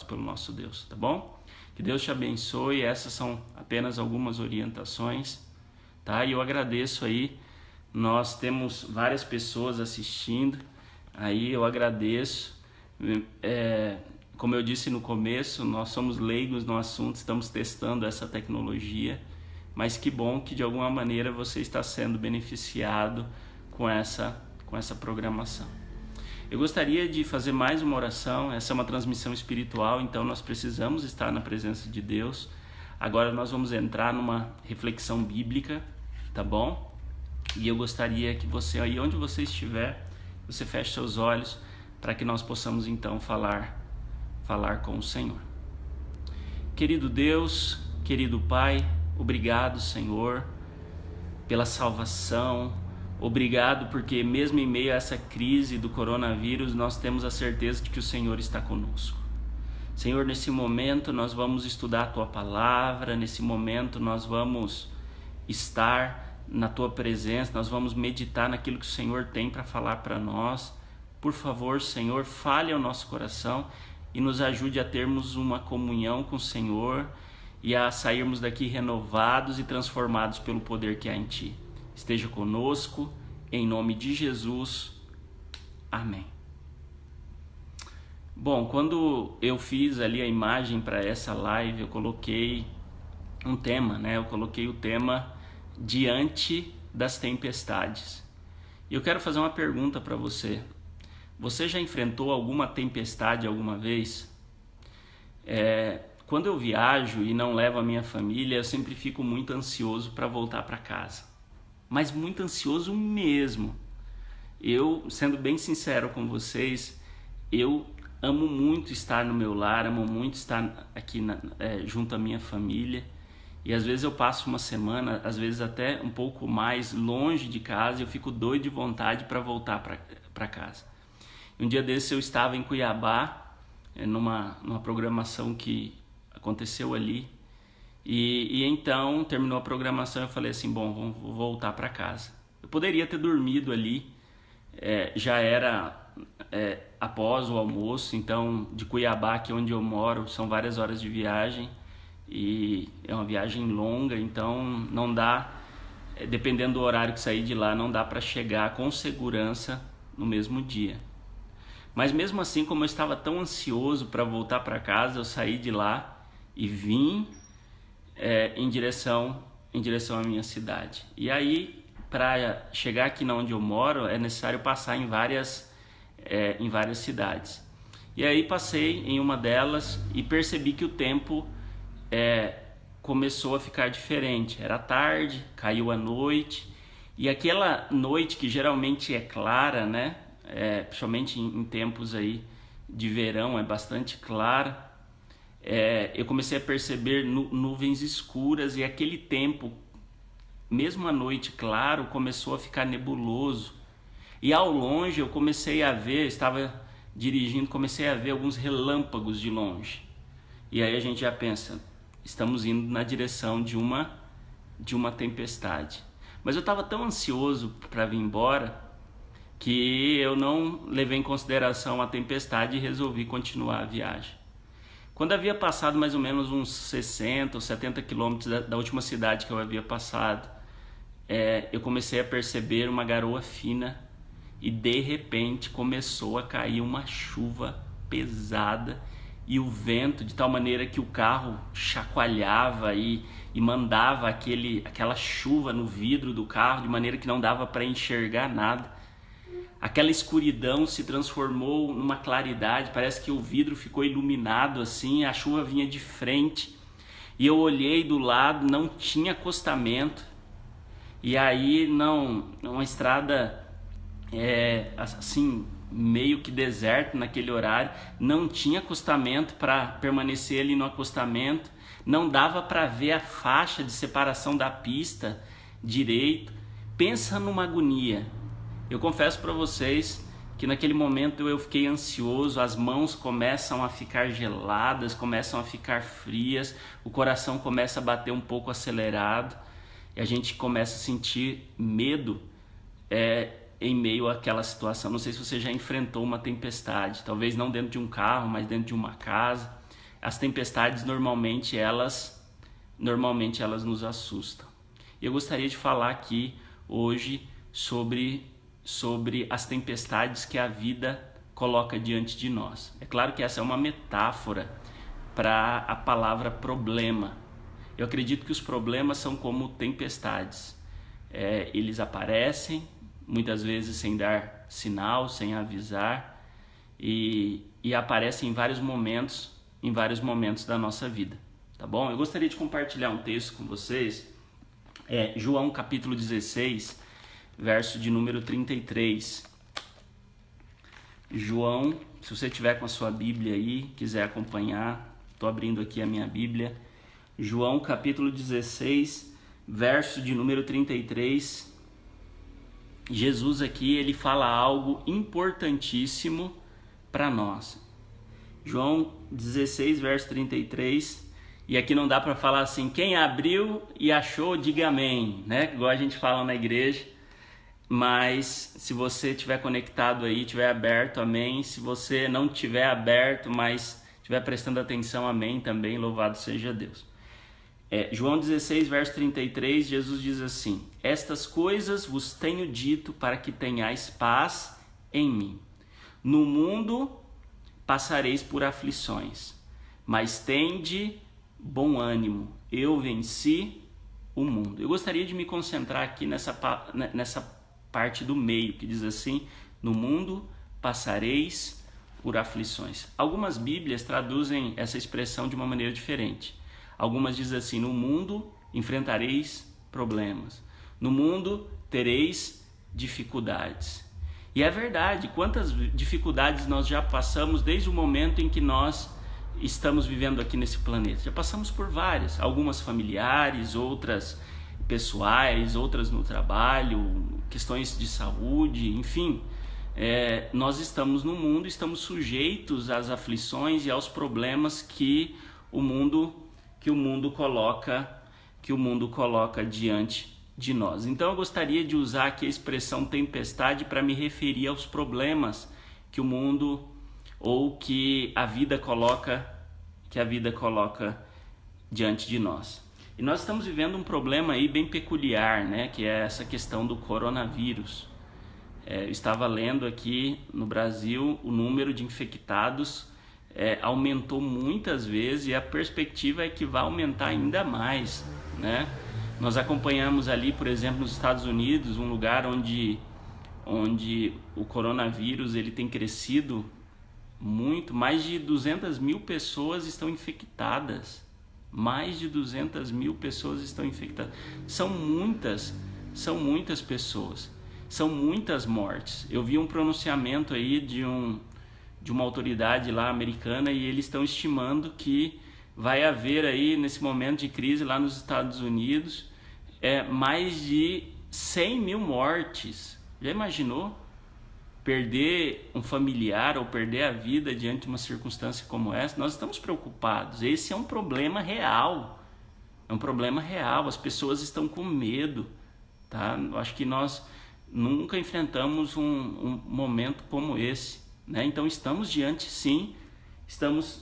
pelo nosso Deus, tá bom? Que Deus te abençoe. Essas são apenas algumas orientações, tá? E eu agradeço aí, nós temos várias pessoas assistindo, aí eu agradeço. Como eu disse no começo, nós somos leigos no assunto, estamos testando essa tecnologia, mas que bom que de alguma maneira você está sendo beneficiado com essa programação. Eu gostaria de fazer mais uma oração. Essa é uma transmissão espiritual, então nós precisamos estar na presença de Deus. Agora nós vamos entrar numa reflexão bíblica, tá bom? E eu gostaria que você, aí onde você estiver, você feche seus olhos para que nós possamos então falar com o Senhor. Querido Deus, querido Pai, obrigado, Senhor, pela salvação. Obrigado porque mesmo em meio a essa crise do coronavírus, nós temos a certeza de que o Senhor está conosco. Senhor, nesse momento nós vamos estudar a Tua Palavra, nesse momento nós vamos estar na Tua presença, nós vamos meditar naquilo que o Senhor tem para falar para nós. Por favor, Senhor, fale ao nosso coração e nos ajude a termos uma comunhão com o Senhor e a sairmos daqui renovados e transformados pelo poder que há em Ti. Esteja conosco, Em nome de Jesus, amém. Bom, quando eu fiz ali a imagem para essa live, eu coloquei um tema, né? Eu coloquei o tema diante das tempestades. E eu quero fazer uma pergunta para você. Você já enfrentou alguma tempestade alguma vez? Quando eu viajo e não levo a minha família, eu sempre fico muito ansioso para voltar para casa. Mas muito ansioso mesmo. Eu, sendo bem sincero com vocês, eu amo muito estar no meu lar, amo muito estar aqui junto à minha família. E às vezes eu passo uma semana, às vezes até um pouco mais, longe de casa, e eu fico doido de vontade para voltar para casa. Um dia desse eu estava em Cuiabá, numa programação que aconteceu ali, e então terminou a programação, eu falei assim, bom, vou voltar para casa. Eu poderia ter dormido ali, já era após o almoço, então de Cuiabá, que é onde eu moro, são várias horas de viagem, e é uma viagem longa, então não dá, dependendo do horário que sair de lá, não dá para chegar com segurança no mesmo dia. Mas mesmo assim, como eu estava tão ansioso para voltar para casa, eu saí de lá e vim em direção à minha cidade. E aí, para chegar aqui onde eu moro, é necessário passar em várias cidades. E aí passei em uma delas e percebi que o tempo começou a ficar diferente. Era tarde, caiu a noite, e aquela noite que geralmente é clara, né? Principalmente em tempos aí de verão, é bastante clara. Eu comecei a perceber nuvens escuras, e aquele tempo, mesmo à noite claro, começou a ficar nebuloso. E ao longe eu comecei a ver, estava dirigindo, comecei a ver alguns relâmpagos de longe. E aí a gente já pensa, estamos indo na direção de uma tempestade. Mas eu estava tão ansioso para vir embora que eu não levei em consideração a tempestade e resolvi continuar a viagem. Quando havia passado mais ou menos uns 60 ou 70 quilômetros da última cidade que eu havia passado, eu comecei a perceber uma garoa fina, e de repente começou a cair uma chuva pesada e o vento, de tal maneira que o carro chacoalhava e mandava aquela chuva no vidro do carro, de maneira que não dava para enxergar nada. Aquela escuridão se transformou numa claridade, parece que o vidro ficou iluminado assim, a chuva vinha de frente, e eu olhei do lado, não tinha acostamento, e aí uma estrada assim, meio que deserto naquele horário, não tinha acostamento para permanecer ali no acostamento, não dava para ver a faixa de separação da pista direito. Pensa numa agonia. Eu confesso para vocês que naquele momento eu fiquei ansioso, as mãos começam a ficar geladas, começam a ficar frias, o coração começa a bater um pouco acelerado, e a gente começa a sentir medo em meio àquela situação. Não sei se você já enfrentou uma tempestade, talvez não dentro de um carro, mas dentro de uma casa. As tempestades normalmente elas nos assustam. E eu gostaria de falar aqui hoje sobre as tempestades que a vida coloca diante de nós. É claro que essa é uma metáfora para a palavra problema. Eu acredito que os problemas são como tempestades. Eles aparecem muitas vezes sem dar sinal, sem avisar, e aparecem em vários momentos da nossa vida, tá bom? Eu gostaria de compartilhar um texto com vocês, João capítulo 16, verso de número 33. João, se você tiver com a sua Bíblia aí, quiser acompanhar, estou abrindo aqui a minha Bíblia. João capítulo 16, verso de número 33. Jesus aqui, ele fala algo importantíssimo para nós. João 16, verso 33, e aqui não dá para falar assim, quem abriu e achou, diga amém, né? Igual a gente fala na igreja, mas se você estiver conectado aí, estiver aberto, amém. Se você não estiver aberto, mas estiver prestando atenção, amém também, louvado seja Deus. João 16, verso 33, Jesus diz assim: estas coisas vos tenho dito para que tenhais paz em mim. No mundo passareis por aflições, mas tende bom ânimo, eu venci o mundo. Eu gostaria de me concentrar aqui nessa parte do meio, que diz assim: no mundo passareis por aflições. Algumas Bíblias traduzem essa expressão de uma maneira diferente. Algumas dizem assim: no mundo enfrentareis problemas, no mundo tereis dificuldades. E é verdade, quantas dificuldades nós já passamos desde o momento em que nós estamos vivendo aqui nesse planeta. Já passamos por várias, algumas familiares, outras pessoais, outras no trabalho, questões de saúde, enfim. Nós estamos no mundo, estamos sujeitos às aflições e aos problemas que o mundo coloca diante de nós. Então eu gostaria de usar aqui a expressão tempestade para me referir aos problemas que o mundo ou que a vida coloca diante de nós. E nós estamos vivendo um problema aí bem peculiar, né, que é essa questão do coronavírus. Eu estava lendo aqui no Brasil o número de infectados aumentou muitas vezes e a perspectiva é que vai aumentar ainda mais, né? Nós acompanhamos ali, por exemplo, nos Estados Unidos, um lugar onde o coronavírus ele tem crescido muito, mais de 200 mil pessoas estão infectadas. Mais de 200 mil pessoas estão infectadas. São muitas pessoas. São muitas mortes. Eu vi um pronunciamento aí de uma autoridade lá americana e eles estão estimando que vai haver aí, nesse momento de crise lá nos Estados Unidos, mais de 100 mil mortes. Já imaginou? Perder um familiar ou perder a vida diante de uma circunstância como essa? Nós estamos preocupados. Esse é um problema real. É um problema real. As pessoas estão com medo, tá? Eu acho que nós nunca enfrentamos um momento como esse, né? Então estamos diante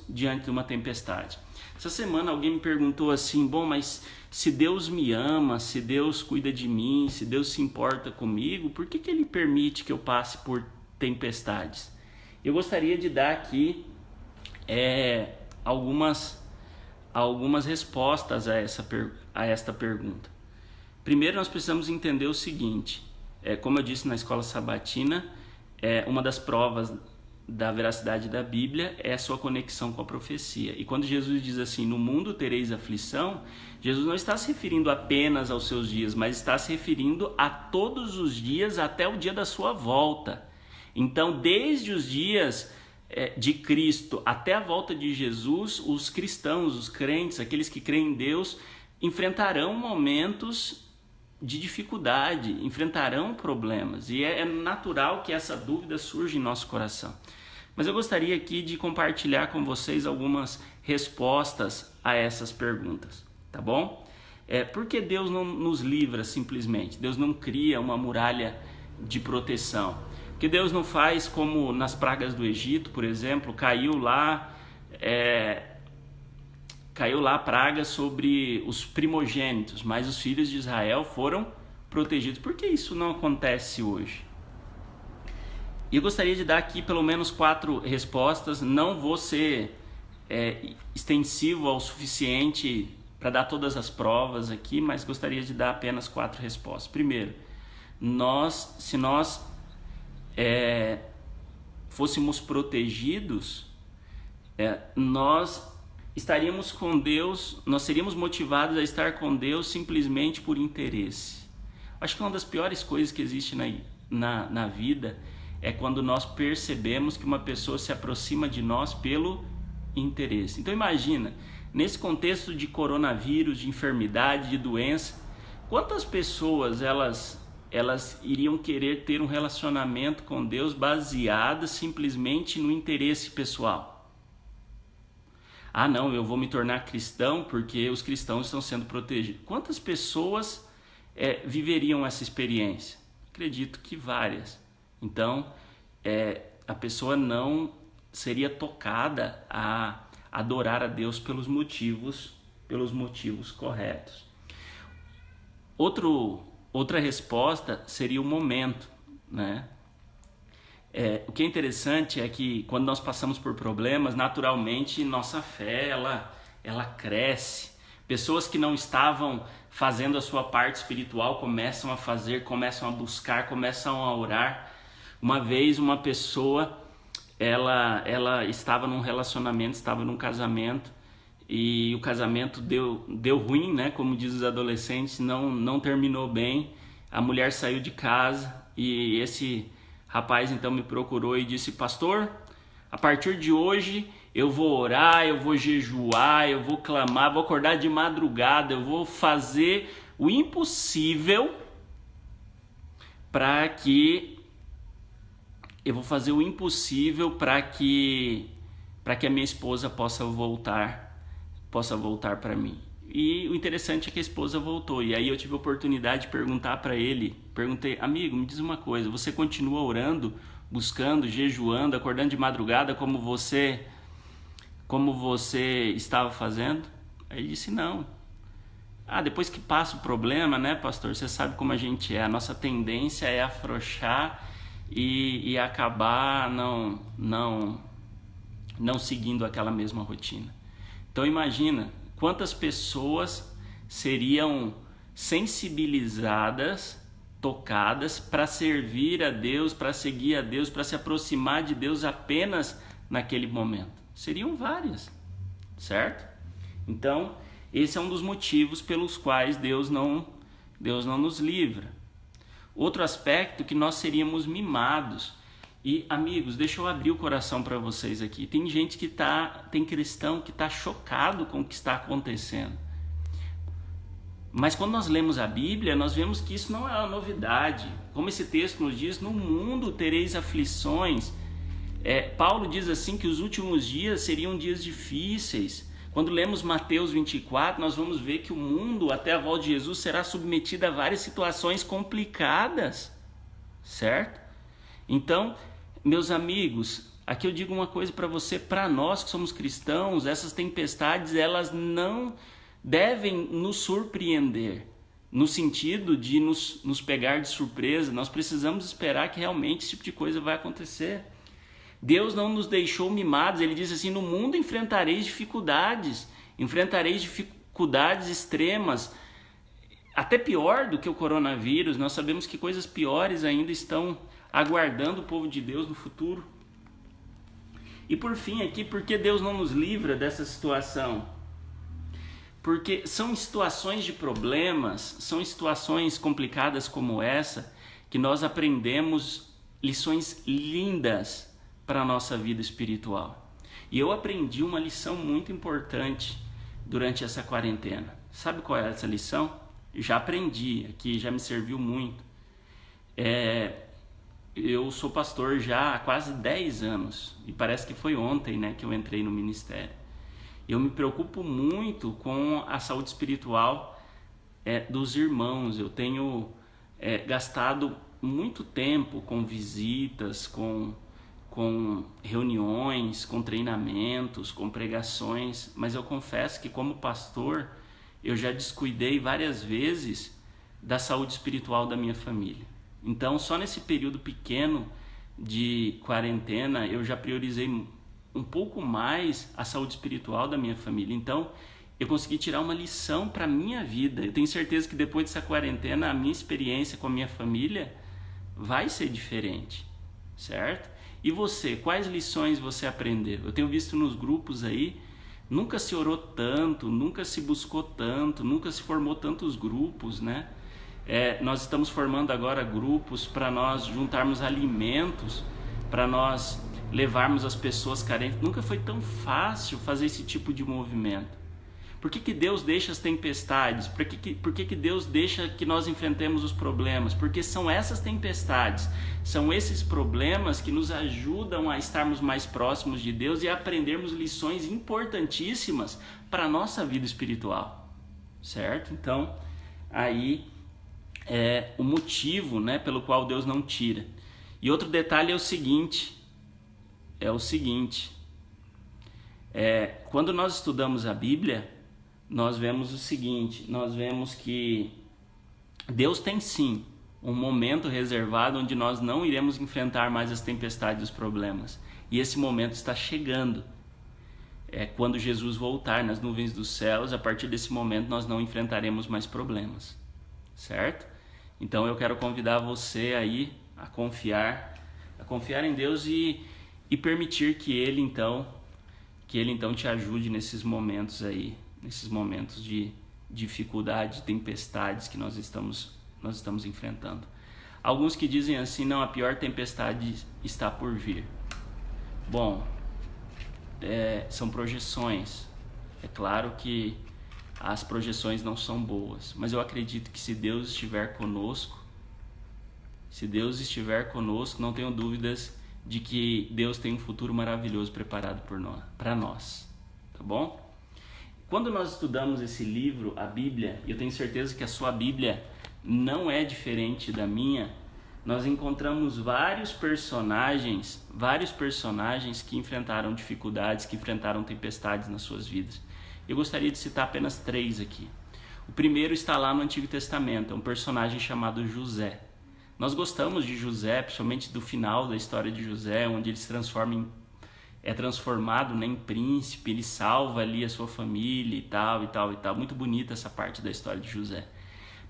de uma tempestade. Essa semana alguém me perguntou assim: bom, mas se Deus me ama, se Deus cuida de mim, se Deus se importa comigo, por que Ele permite que eu passe por tempestades? Eu gostaria de dar aqui algumas respostas a esta pergunta. Primeiro, nós precisamos entender o seguinte: como eu disse na escola sabatina, uma das provas da veracidade da Bíblia é a sua conexão com a profecia. E quando Jesus diz assim: no mundo tereis aflição, Jesus não está se referindo apenas aos seus dias, mas está se referindo a todos os dias até o dia da sua volta. Então, desde os dias de Cristo até a volta de Jesus, os cristãos, os crentes, aqueles que creem em Deus, enfrentarão momentos de dificuldade, enfrentarão problemas, e é natural que essa dúvida surja em nosso coração. Mas eu gostaria aqui de compartilhar com vocês algumas respostas a essas perguntas, tá bom? Por que Deus não nos livra simplesmente? Deus não cria uma muralha de proteção? Porque Deus não faz como nas pragas do Egito, por exemplo, caiu lá a praga sobre os primogênitos, mas os filhos de Israel foram protegidos. Por que isso não acontece hoje? E eu gostaria de dar aqui pelo menos 4 respostas. Não vou ser extensivo ao suficiente para dar todas as provas aqui, mas gostaria de dar apenas 4 respostas. Primeiro, se nós fôssemos protegidos, nós estaríamos com Deus, nós seríamos motivados a estar com Deus simplesmente por interesse. Acho que uma das piores coisas que existe na vida é quando nós percebemos que uma pessoa se aproxima de nós pelo interesse. Então imagina, nesse contexto de coronavírus, de enfermidade, de doença, quantas pessoas elas iriam querer ter um relacionamento com Deus baseado simplesmente no interesse pessoal? Ah, não, eu vou me tornar cristão porque os cristãos estão sendo protegidos. Quantas pessoas viveriam essa experiência? Acredito que várias. Então, a pessoa não seria tocada a adorar a Deus pelos motivos pelos motivos corretos. Outra resposta seria o momento, né? O que é interessante é que quando nós passamos por problemas, naturalmente nossa fé ela cresce. Pessoas que não estavam fazendo a sua parte espiritual começam a fazer, começam a buscar, começam a orar. Uma vez uma pessoa, ela estava num relacionamento, estava num casamento, e o casamento deu ruim, né? Como diz os adolescentes, não terminou bem. A mulher saiu de casa e esse rapaz então me procurou e disse: pastor, a partir de hoje eu vou orar, eu vou jejuar, eu vou clamar, vou acordar de madrugada, eu vou fazer o impossível para que a minha esposa possa voltar para mim. E o interessante é que a esposa voltou. E aí eu tive a oportunidade de perguntar para ele. Perguntei: amigo, me diz uma coisa, você continua orando, buscando, jejuando, acordando de madrugada como você estava fazendo? Aí ele disse: não. Depois que passa o problema, né, pastor, você sabe como a gente é. A nossa tendência é afrouxar e acabar não seguindo aquela mesma rotina. Então imagina quantas pessoas seriam sensibilizadas, tocadas para servir a Deus, para seguir a Deus, para se aproximar de Deus apenas naquele momento. Seriam várias, certo? Então esse é um dos motivos pelos quais Deus não nos livra. Outro aspecto, que nós seríamos mimados. E amigos, deixa eu abrir o coração para vocês aqui. Tem gente tem cristão que está chocado com o que está acontecendo. Mas quando nós lemos a Bíblia, nós vemos que isso não é uma novidade. Como esse texto nos diz, no mundo tereis aflições. Paulo diz assim que os últimos dias seriam dias difíceis. Quando lemos Mateus 24, nós vamos ver que o mundo, até a volta de Jesus, será submetido a várias situações complicadas, certo? Então, meus amigos, aqui eu digo uma coisa para você, para nós que somos cristãos, essas tempestades, elas não devem nos surpreender, no sentido de nos pegar de surpresa. Nós precisamos esperar que realmente esse tipo de coisa vai acontecer. Deus não nos deixou mimados. Ele diz assim: no mundo enfrentareis dificuldades extremas, até pior do que o coronavírus. Nós sabemos que coisas piores ainda estão aguardando o povo de Deus no futuro. E por fim aqui, por que Deus não nos livra dessa situação? Porque são situações de problemas, são situações complicadas como essa, que nós aprendemos lições lindas para a nossa vida espiritual. E eu aprendi uma lição muito importante durante essa quarentena. Sabe qual é essa lição? Já aprendi, aqui já me serviu muito. Eu sou pastor já há quase 10 anos, e parece que foi ontem, né, que eu entrei no ministério. Eu me preocupo muito com a saúde espiritual dos irmãos. Eu tenho gastado muito tempo com visitas, com reuniões, com treinamentos, com pregações, mas eu confesso que como pastor eu já descuidei várias vezes da saúde espiritual da minha família. Então só nesse período pequeno de quarentena eu já priorizei um pouco mais a saúde espiritual da minha família. Então eu consegui tirar uma lição para a minha vida. Eu tenho certeza que depois dessa quarentena a minha experiência com a minha família vai ser diferente, certo? E você, quais lições você aprendeu? Eu tenho visto nos grupos aí, nunca se orou tanto, nunca se buscou tanto, nunca se formou tantos grupos, né? Nós estamos formando agora grupos para nós juntarmos alimentos, para nós levarmos as pessoas carentes. Nunca foi tão fácil fazer esse tipo de movimento. Por que Deus deixa as tempestades? Por que Deus deixa que nós enfrentemos os problemas? Porque são essas tempestades, são esses problemas que nos ajudam a estarmos mais próximos de Deus e a aprendermos lições importantíssimas para a nossa vida espiritual, certo? Então, aí é o motivo, né, pelo qual Deus não tira. E outro detalhe é o seguinte, quando nós estudamos a Bíblia, nós vemos o seguinte, nós vemos que Deus tem sim um momento reservado onde nós não iremos enfrentar mais as tempestades e os problemas. E esse momento está chegando. É quando Jesus voltar nas nuvens dos céus, a partir desse momento nós não enfrentaremos mais problemas. Certo? Então eu quero convidar você aí a confiar em Deus e permitir que Ele então te ajude nesses momentos aí, nesses momentos de dificuldade, tempestades que nós estamos enfrentando. Alguns que dizem assim, não, a pior tempestade está por vir. Bom, são projeções. É claro que as projeções não são boas, mas eu acredito que se Deus estiver conosco, não tenho dúvidas de que Deus tem um futuro maravilhoso preparado para nós, tá bom? Quando nós estudamos esse livro, a Bíblia, e eu tenho certeza que a sua Bíblia não é diferente da minha, nós encontramos vários personagens que enfrentaram dificuldades, que enfrentaram tempestades nas suas vidas. Eu gostaria de citar apenas 3 aqui. O primeiro está lá no Antigo Testamento, é um personagem chamado José. Nós gostamos de José, principalmente do final da história de José, onde ele é transformado em príncipe, ele salva ali a sua família e tal. Muito bonita essa parte da história de José.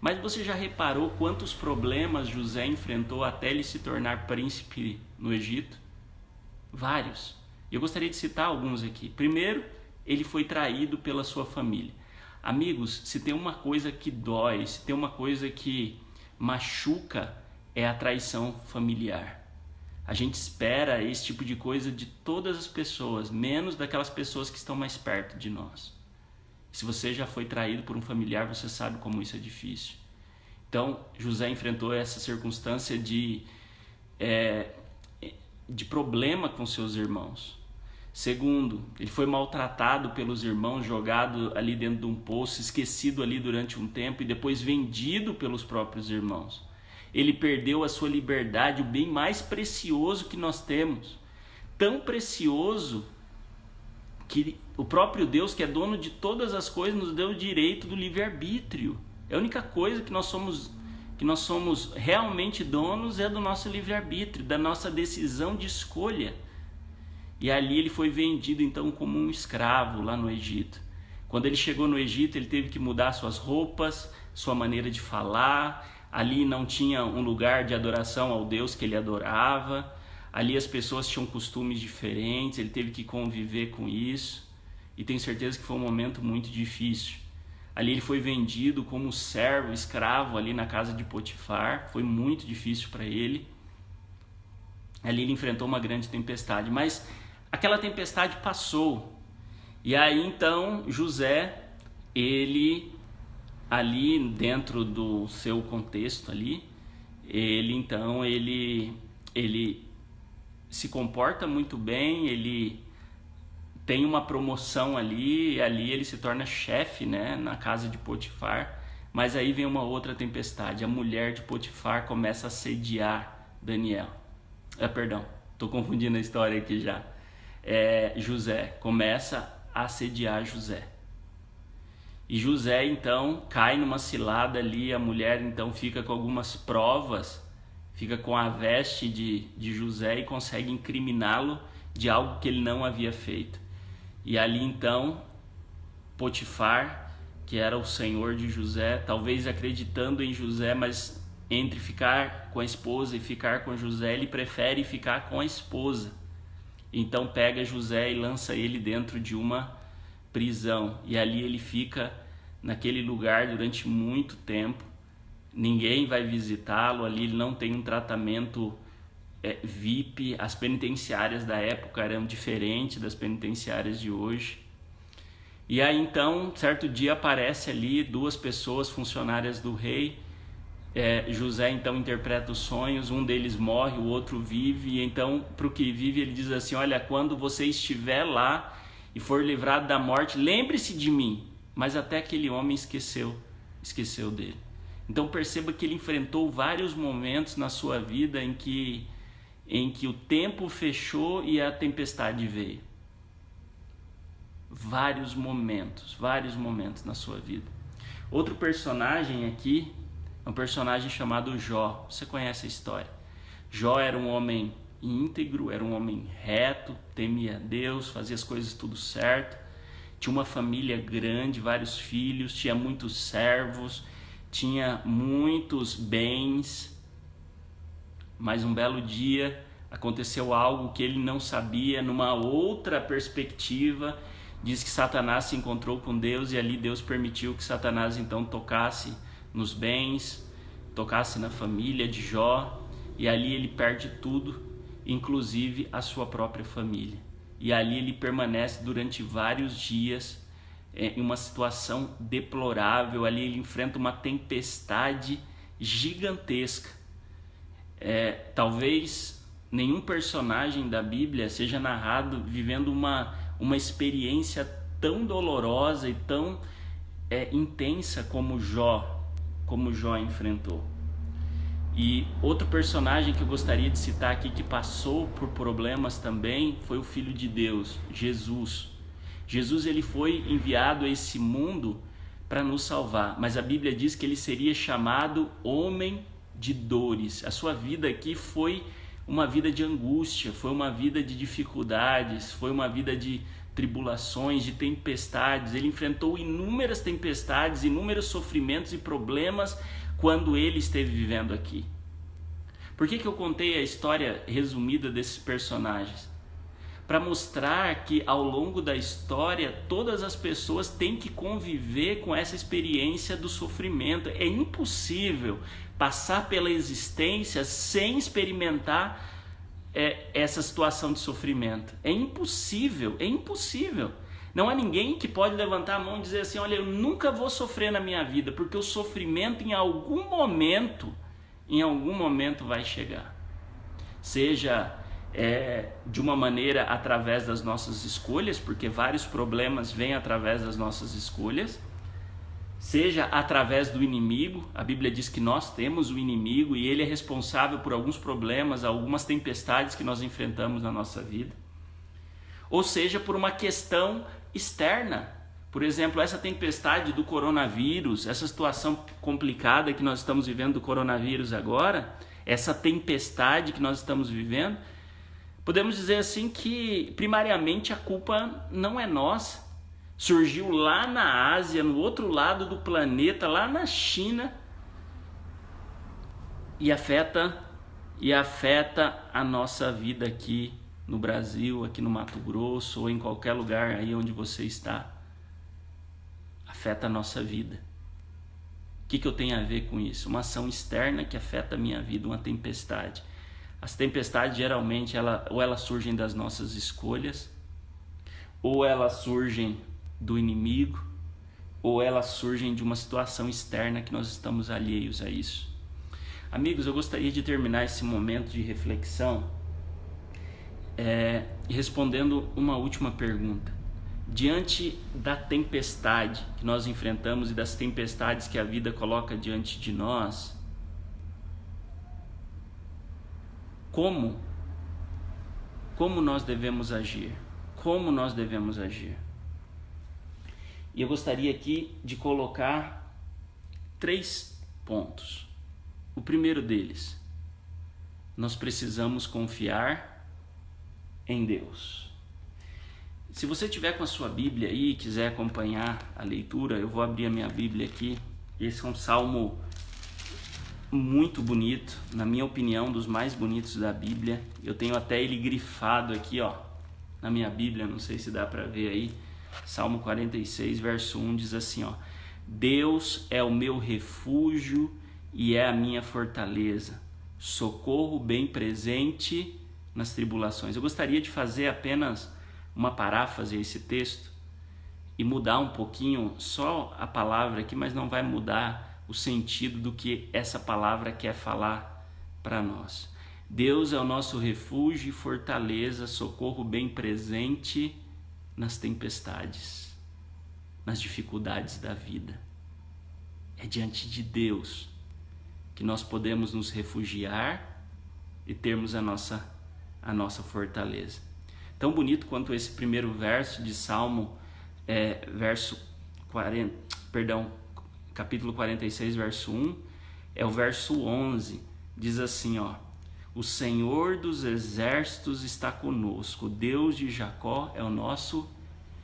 Mas você já reparou quantos problemas José enfrentou até ele se tornar príncipe no Egito? Vários. Eu gostaria de citar alguns aqui. Primeiro, ele foi traído pela sua família. Amigos, se tem uma coisa que dói, se tem uma coisa que machuca, é a traição familiar. A gente espera esse tipo de coisa de todas as pessoas, menos daquelas pessoas que estão mais perto de nós. Se você já foi traído por um familiar, você sabe como isso é difícil. Então, José enfrentou essa circunstância de problema com seus irmãos. Segundo, ele foi maltratado pelos irmãos, jogado ali dentro de um poço, esquecido ali durante um tempo e depois vendido pelos próprios irmãos. Ele perdeu a sua liberdade, o bem mais precioso que nós temos. Tão precioso que o próprio Deus, que é dono de todas as coisas, nos deu o direito do livre-arbítrio. A única coisa que nós somos realmente donos é do nosso livre-arbítrio, da nossa decisão de escolha. E ali ele foi vendido então como um escravo lá no Egito. Quando ele chegou no Egito, ele teve que mudar suas roupas, sua maneira de falar. Ali não tinha um lugar de adoração ao Deus que ele adorava. Ali as pessoas tinham costumes diferentes, ele teve que conviver com isso. E tenho certeza que foi um momento muito difícil. Ali ele foi vendido como servo, escravo ali na casa de Potifar. Foi muito difícil para ele. Ali ele enfrentou uma grande tempestade, mas aquela tempestade passou. E aí então José, ele ali dentro do seu contexto ali, ele se comporta muito bem, ele tem uma promoção ali, e ali ele se torna chefe, né, na casa de Potifar. Mas aí vem uma outra tempestade, a mulher de Potifar começa a assediar Daniel. Estou confundindo a história aqui já. José começa a assediar José. E José então cai numa cilada ali, a mulher então fica com algumas provas, fica com a veste de José e consegue incriminá-lo de algo que ele não havia feito. E ali então Potifar, que era o senhor de José, talvez acreditando em José, mas entre ficar com a esposa e ficar com José, ele prefere ficar com a esposa. Então pega José e lança ele dentro de uma prisão. E ali ele fica naquele lugar durante muito tempo. Ninguém vai visitá-lo, ali ele não tem um tratamento VIP. As penitenciárias da época eram diferentes das penitenciárias de hoje. E aí então, certo dia aparece ali 2 pessoas, funcionárias do rei. José então interpreta os sonhos, um deles morre, o outro vive. E então para o que vive ele diz assim: olha, quando você estiver lá e for livrado da morte, lembre-se de mim. Mas até aquele homem esqueceu dele. Então perceba que ele enfrentou vários momentos na sua vida em que o tempo fechou e a tempestade veio. vários momentos na sua vida. Outro personagem aqui é um personagem chamado Jó. Você conhece a história. Jó era um homem íntegro, era um homem reto, temia Deus, fazia as coisas tudo certo. Tinha uma família grande, vários filhos, tinha muitos servos, tinha muitos bens. Mas um belo dia aconteceu algo que ele não sabia, numa outra perspectiva. Diz que Satanás se encontrou com Deus e ali Deus permitiu que Satanás então tocasse nos bens, tocasse na família de Jó, e ali ele perde tudo, inclusive a sua própria família. E ali ele permanece durante vários dias em uma situação deplorável. Ali ele enfrenta uma tempestade gigantesca. Talvez nenhum personagem da Bíblia seja narrado vivendo uma experiência tão dolorosa e tão intensa como Jó enfrentou. E outro personagem que eu gostaria de citar aqui, que passou por problemas também, foi o Filho de Deus, Jesus. Jesus, ele foi enviado a esse mundo para nos salvar, mas a Bíblia diz que ele seria chamado homem de dores. A sua vida aqui foi uma vida de angústia, foi uma vida de dificuldades, foi uma vida de tribulações, de tempestades. Ele enfrentou inúmeras tempestades, inúmeros sofrimentos e problemas quando ele esteve vivendo aqui. Por que eu contei a história resumida desses personagens? Para mostrar que ao longo da história todas as pessoas têm que conviver com essa experiência do sofrimento. É impossível passar pela existência sem experimentar essa situação de sofrimento. É impossível. Não há ninguém que pode levantar a mão e dizer assim: olha, eu nunca vou sofrer na minha vida, porque o sofrimento em algum momento vai chegar. Seja de uma maneira através das nossas escolhas, porque vários problemas vêm através das nossas escolhas, seja através do inimigo. A Bíblia diz que nós temos o inimigo e ele é responsável por alguns problemas, algumas tempestades que nós enfrentamos na nossa vida, ou seja por uma questão externa. Por exemplo, essa tempestade do coronavírus, essa situação complicada que nós estamos vivendo do coronavírus agora, essa tempestade que nós estamos vivendo, podemos dizer assim que primariamente a culpa não é nossa. Surgiu lá na Ásia, no outro lado do planeta, lá na China, e afeta a nossa vida aqui no Brasil, aqui no Mato Grosso, ou em qualquer lugar aí onde você está. Afeta a nossa vida. O que eu tenho a ver com isso? Uma ação externa que afeta a minha vida, uma tempestade. As tempestades geralmente ou elas surgem das nossas escolhas, ou elas surgem do inimigo, ou elas surgem de uma situação externa que nós estamos alheios a isso. Amigos, eu gostaria de terminar esse momento de reflexão respondendo uma última pergunta. Diante da tempestade que nós enfrentamos e das tempestades que a vida coloca diante de nós, como nós devemos agir? Como nós devemos agir? E eu gostaria aqui de colocar 3 pontos. O primeiro deles: nós precisamos confiar em Deus. Se você tiver com a sua Bíblia aí e quiser acompanhar a leitura, eu vou abrir a minha Bíblia aqui. Esse é um salmo muito bonito, na minha opinião, dos mais bonitos da Bíblia. Eu tenho até ele grifado aqui, na minha Bíblia, não sei se dá para ver aí. Salmo 46, verso 1 diz assim, Deus é o meu refúgio e é a minha fortaleza, socorro bem presente nas tribulações. Eu gostaria de fazer apenas uma paráfrase a esse texto e mudar um pouquinho só a palavra aqui, mas não vai mudar o sentido do que essa palavra quer falar para nós. Deus é o nosso refúgio e fortaleza, socorro bem presente nas tempestades, nas dificuldades da vida. É diante de Deus que nós podemos nos refugiar e termos a nossa fortaleza. Tão bonito quanto esse primeiro verso de Salmo capítulo 46, verso 1, é o verso 11, diz assim, ó: o Senhor dos exércitos está conosco, o Deus de Jacó é o nosso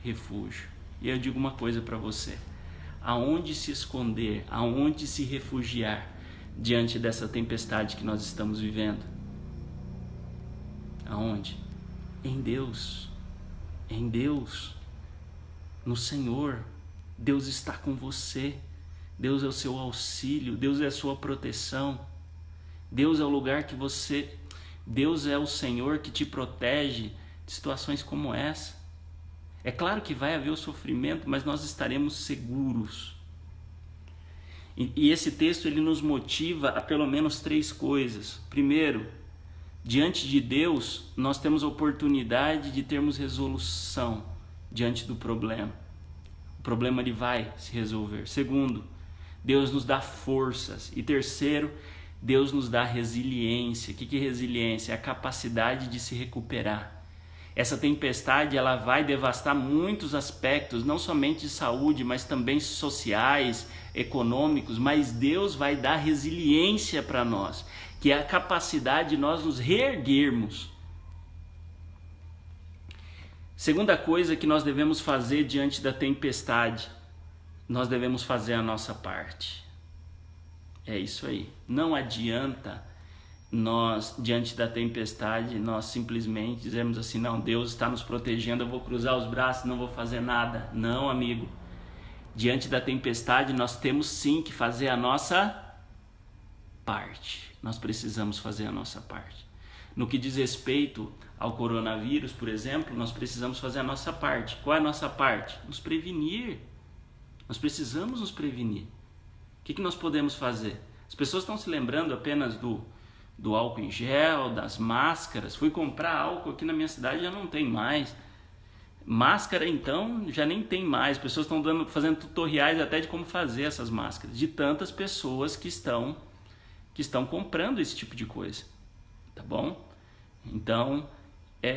refúgio. E eu digo uma coisa para você: aonde se esconder, aonde se refugiar diante dessa tempestade que nós estamos vivendo? Aonde? Em Deus, no Senhor. Deus está com você, Deus é o seu auxílio, Deus é a sua proteção, Deus é o lugar que você, Deus é o Senhor que te protege de situações como essa. É claro que vai haver o sofrimento, mas nós estaremos seguros. E esse texto ele nos motiva a pelo menos 3 coisas. Primeiro, diante de Deus, nós temos a oportunidade de termos resolução diante do problema. O problema ele vai se resolver. Segundo, Deus nos dá forças. E terceiro, Deus nos dá resiliência. O que é resiliência? É a capacidade de se recuperar. Essa tempestade ela vai devastar muitos aspectos, não somente de saúde, mas também sociais, econômicos, mas Deus vai dar resiliência para nós, que é a capacidade de nós nos reerguermos. Segunda coisa que nós devemos fazer diante da tempestade, nós devemos fazer a nossa parte. É isso aí. Não adianta nós, diante da tempestade, nós simplesmente dizemos assim: não, Deus está nos protegendo, eu vou cruzar os braços, não vou fazer nada. Não, amigo. Diante da tempestade, nós temos sim que fazer a nossa parte. Nós precisamos fazer a nossa parte. No que diz respeito ao coronavírus, por exemplo, nós precisamos fazer a nossa parte. Qual é a nossa parte? Nos prevenir. Nós precisamos nos prevenir. O que nós podemos fazer? As pessoas estão se lembrando apenas do álcool em gel, das máscaras. Fui comprar álcool aqui na minha cidade, já não tem mais. Máscara, então, já nem tem mais. As pessoas estão fazendo tutoriais até de como fazer essas máscaras, de tantas pessoas que estão comprando esse tipo de coisa. Tá bom? Então,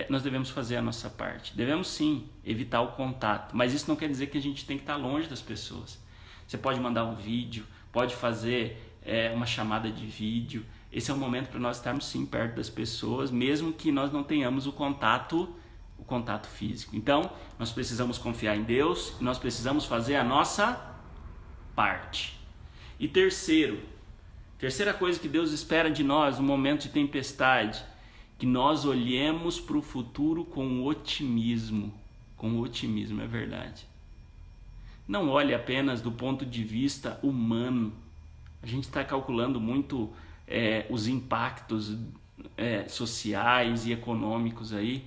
nós devemos fazer a nossa parte. Devemos sim evitar o contato, mas isso não quer dizer que a gente tem que estar longe das pessoas. Você pode mandar um vídeo, pode fazer uma chamada de vídeo. Esse é o momento para nós estarmos sim perto das pessoas, mesmo que nós não tenhamos o contato físico. Então, nós precisamos confiar em Deus, nós precisamos fazer a nossa parte. E terceira coisa que Deus espera de nós no momento de tempestade, que nós olhemos para o futuro com otimismo. Com otimismo, é verdade. Não olhe apenas do ponto de vista humano. A gente está calculando muito os impactos sociais e econômicos aí,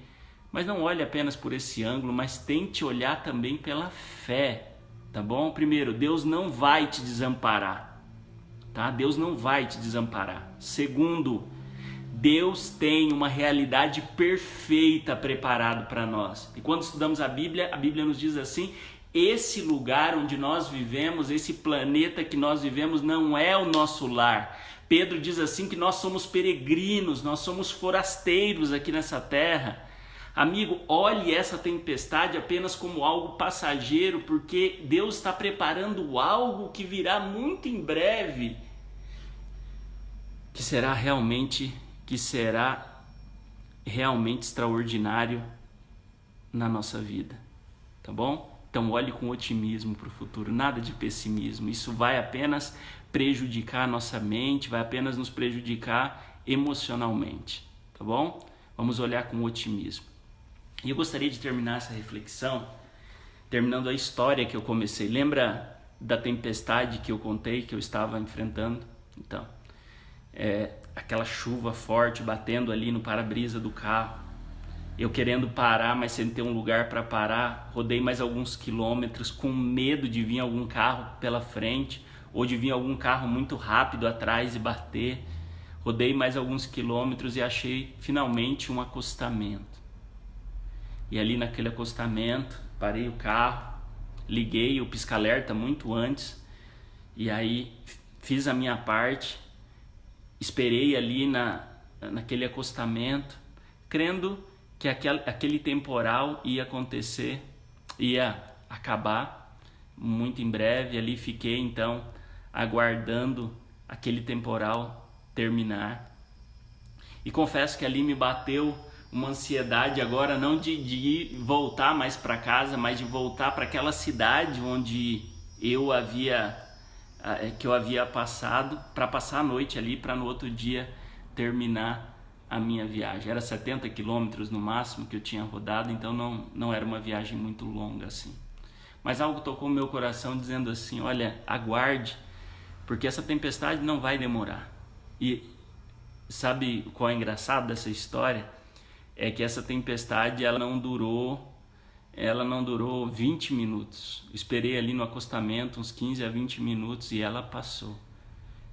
mas não olhe apenas por esse ângulo, mas tente olhar também pela fé, tá bom? Primeiro, Deus não vai te desamparar, tá? Deus não vai te desamparar. Segundo, Deus tem uma realidade perfeita preparada para nós. E quando estudamos a Bíblia nos diz assim: esse lugar onde nós vivemos, esse planeta que nós vivemos não é o nosso lar. Pedro diz assim que nós somos peregrinos, nós somos forasteiros aqui nessa terra. Amigo, olhe essa tempestade apenas como algo passageiro, porque Deus está preparando algo que virá muito em breve, que será realmente extraordinário na nossa vida, tá bom? Então olhe com otimismo para o futuro, nada de pessimismo. Isso vai apenas prejudicar a nossa mente, vai apenas nos prejudicar emocionalmente, tá bom? Vamos olhar com otimismo. E eu gostaria de terminar essa reflexão terminando a história que eu comecei. Lembra da tempestade que eu contei que eu estava enfrentando? Então, aquela chuva forte batendo ali no para-brisa do carro. Eu querendo parar, mas sem ter um lugar para parar. Rodei mais alguns quilômetros com medo de vir algum carro pela frente ou de vir algum carro muito rápido atrás e bater. Rodei mais alguns quilômetros e achei finalmente um acostamento. E ali naquele acostamento, parei o carro, liguei o pisca-alerta muito antes e aí fiz a minha parte, esperei ali naquele acostamento, crendo que aquele temporal ia acontecer, ia acabar muito em breve. Ali fiquei então aguardando aquele temporal terminar. E confesso que ali me bateu uma ansiedade agora, não de voltar mais para casa, mas de voltar para aquela cidade onde eu havia passado, para passar a noite ali, para no outro dia terminar a minha viagem. Era 70 quilômetros no máximo que eu tinha rodado, então não era uma viagem muito longa assim. Mas algo tocou o meu coração dizendo assim, olha, aguarde, porque essa tempestade não vai demorar. E sabe qual é engraçado dessa história? É que essa tempestade ela não durou 20 minutos. Eu esperei ali no acostamento uns 15 a 20 minutos e ela passou.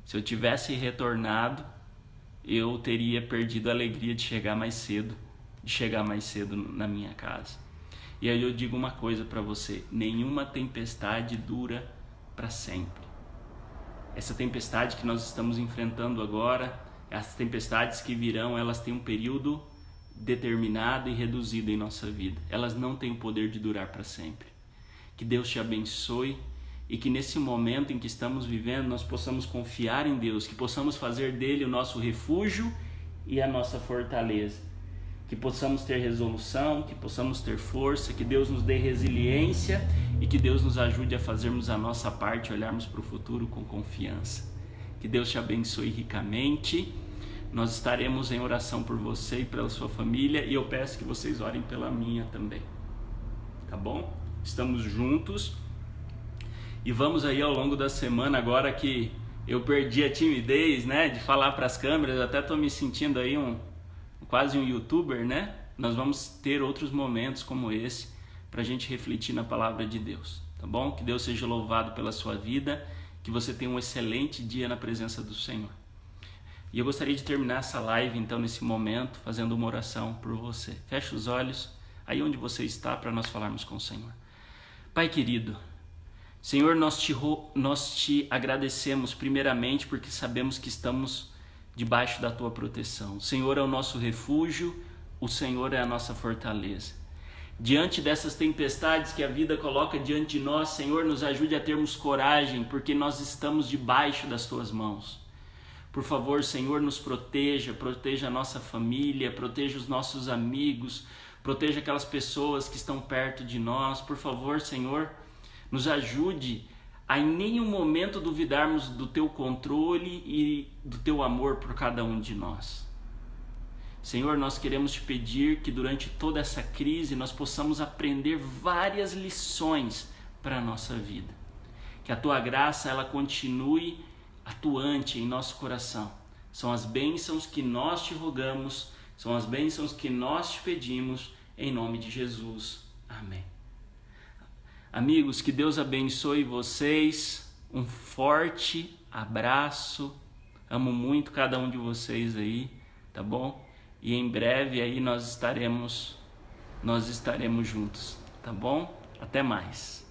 Se eu tivesse retornado, eu teria perdido a alegria de chegar mais cedo na minha casa. E aí eu digo uma coisa para você, nenhuma tempestade dura para sempre. Essa tempestade que nós estamos enfrentando agora, as tempestades que virão, elas têm um período determinado e reduzido em nossa vida. Elas não têm o poder de durar para sempre. Que Deus te abençoe e que nesse momento em que estamos vivendo nós possamos confiar em Deus, que possamos fazer dele o nosso refúgio e a nossa fortaleza, que possamos ter resolução, que possamos ter força, que Deus nos dê resiliência e que Deus nos ajude a fazermos a nossa parte, olharmos para o futuro com confiança. Que Deus te abençoe ricamente. Nós estaremos em oração por você e pela sua família, e eu peço que vocês orem pela minha também, tá bom? Estamos juntos e vamos aí ao longo da semana, agora que eu perdi a timidez, né, de falar para as câmeras, até estou me sentindo aí quase um youtuber, né? Nós vamos ter outros momentos como esse para a gente refletir na palavra de Deus, tá bom? Que Deus seja louvado pela sua vida, que você tenha um excelente dia na presença do Senhor. E eu gostaria de terminar essa live, então, nesse momento, fazendo uma oração por você. Feche os olhos, aí onde você está, para nós falarmos com o Senhor. Pai querido, Senhor, nós te agradecemos primeiramente porque sabemos que estamos debaixo da Tua proteção. O Senhor é o nosso refúgio, o Senhor é a nossa fortaleza. Diante dessas tempestades que a vida coloca diante de nós, Senhor, nos ajude a termos coragem, porque nós estamos debaixo das Tuas mãos. Por favor, Senhor, nos proteja a nossa família, proteja os nossos amigos, proteja aquelas pessoas que estão perto de nós. Por favor, Senhor, nos ajude a em nenhum momento duvidarmos do Teu controle e do Teu amor por cada um de nós. Senhor, nós queremos Te pedir que durante toda essa crise nós possamos aprender várias lições para a nossa vida. Que a Tua graça ela continue atuante em nosso coração. São as bênçãos que nós Te rogamos, são as bênçãos que nós Te pedimos, em nome de Jesus. Amém. Amigos, que Deus abençoe vocês, um forte abraço, amo muito cada um de vocês aí, tá bom? E em breve aí nós estaremos juntos, tá bom? Até mais.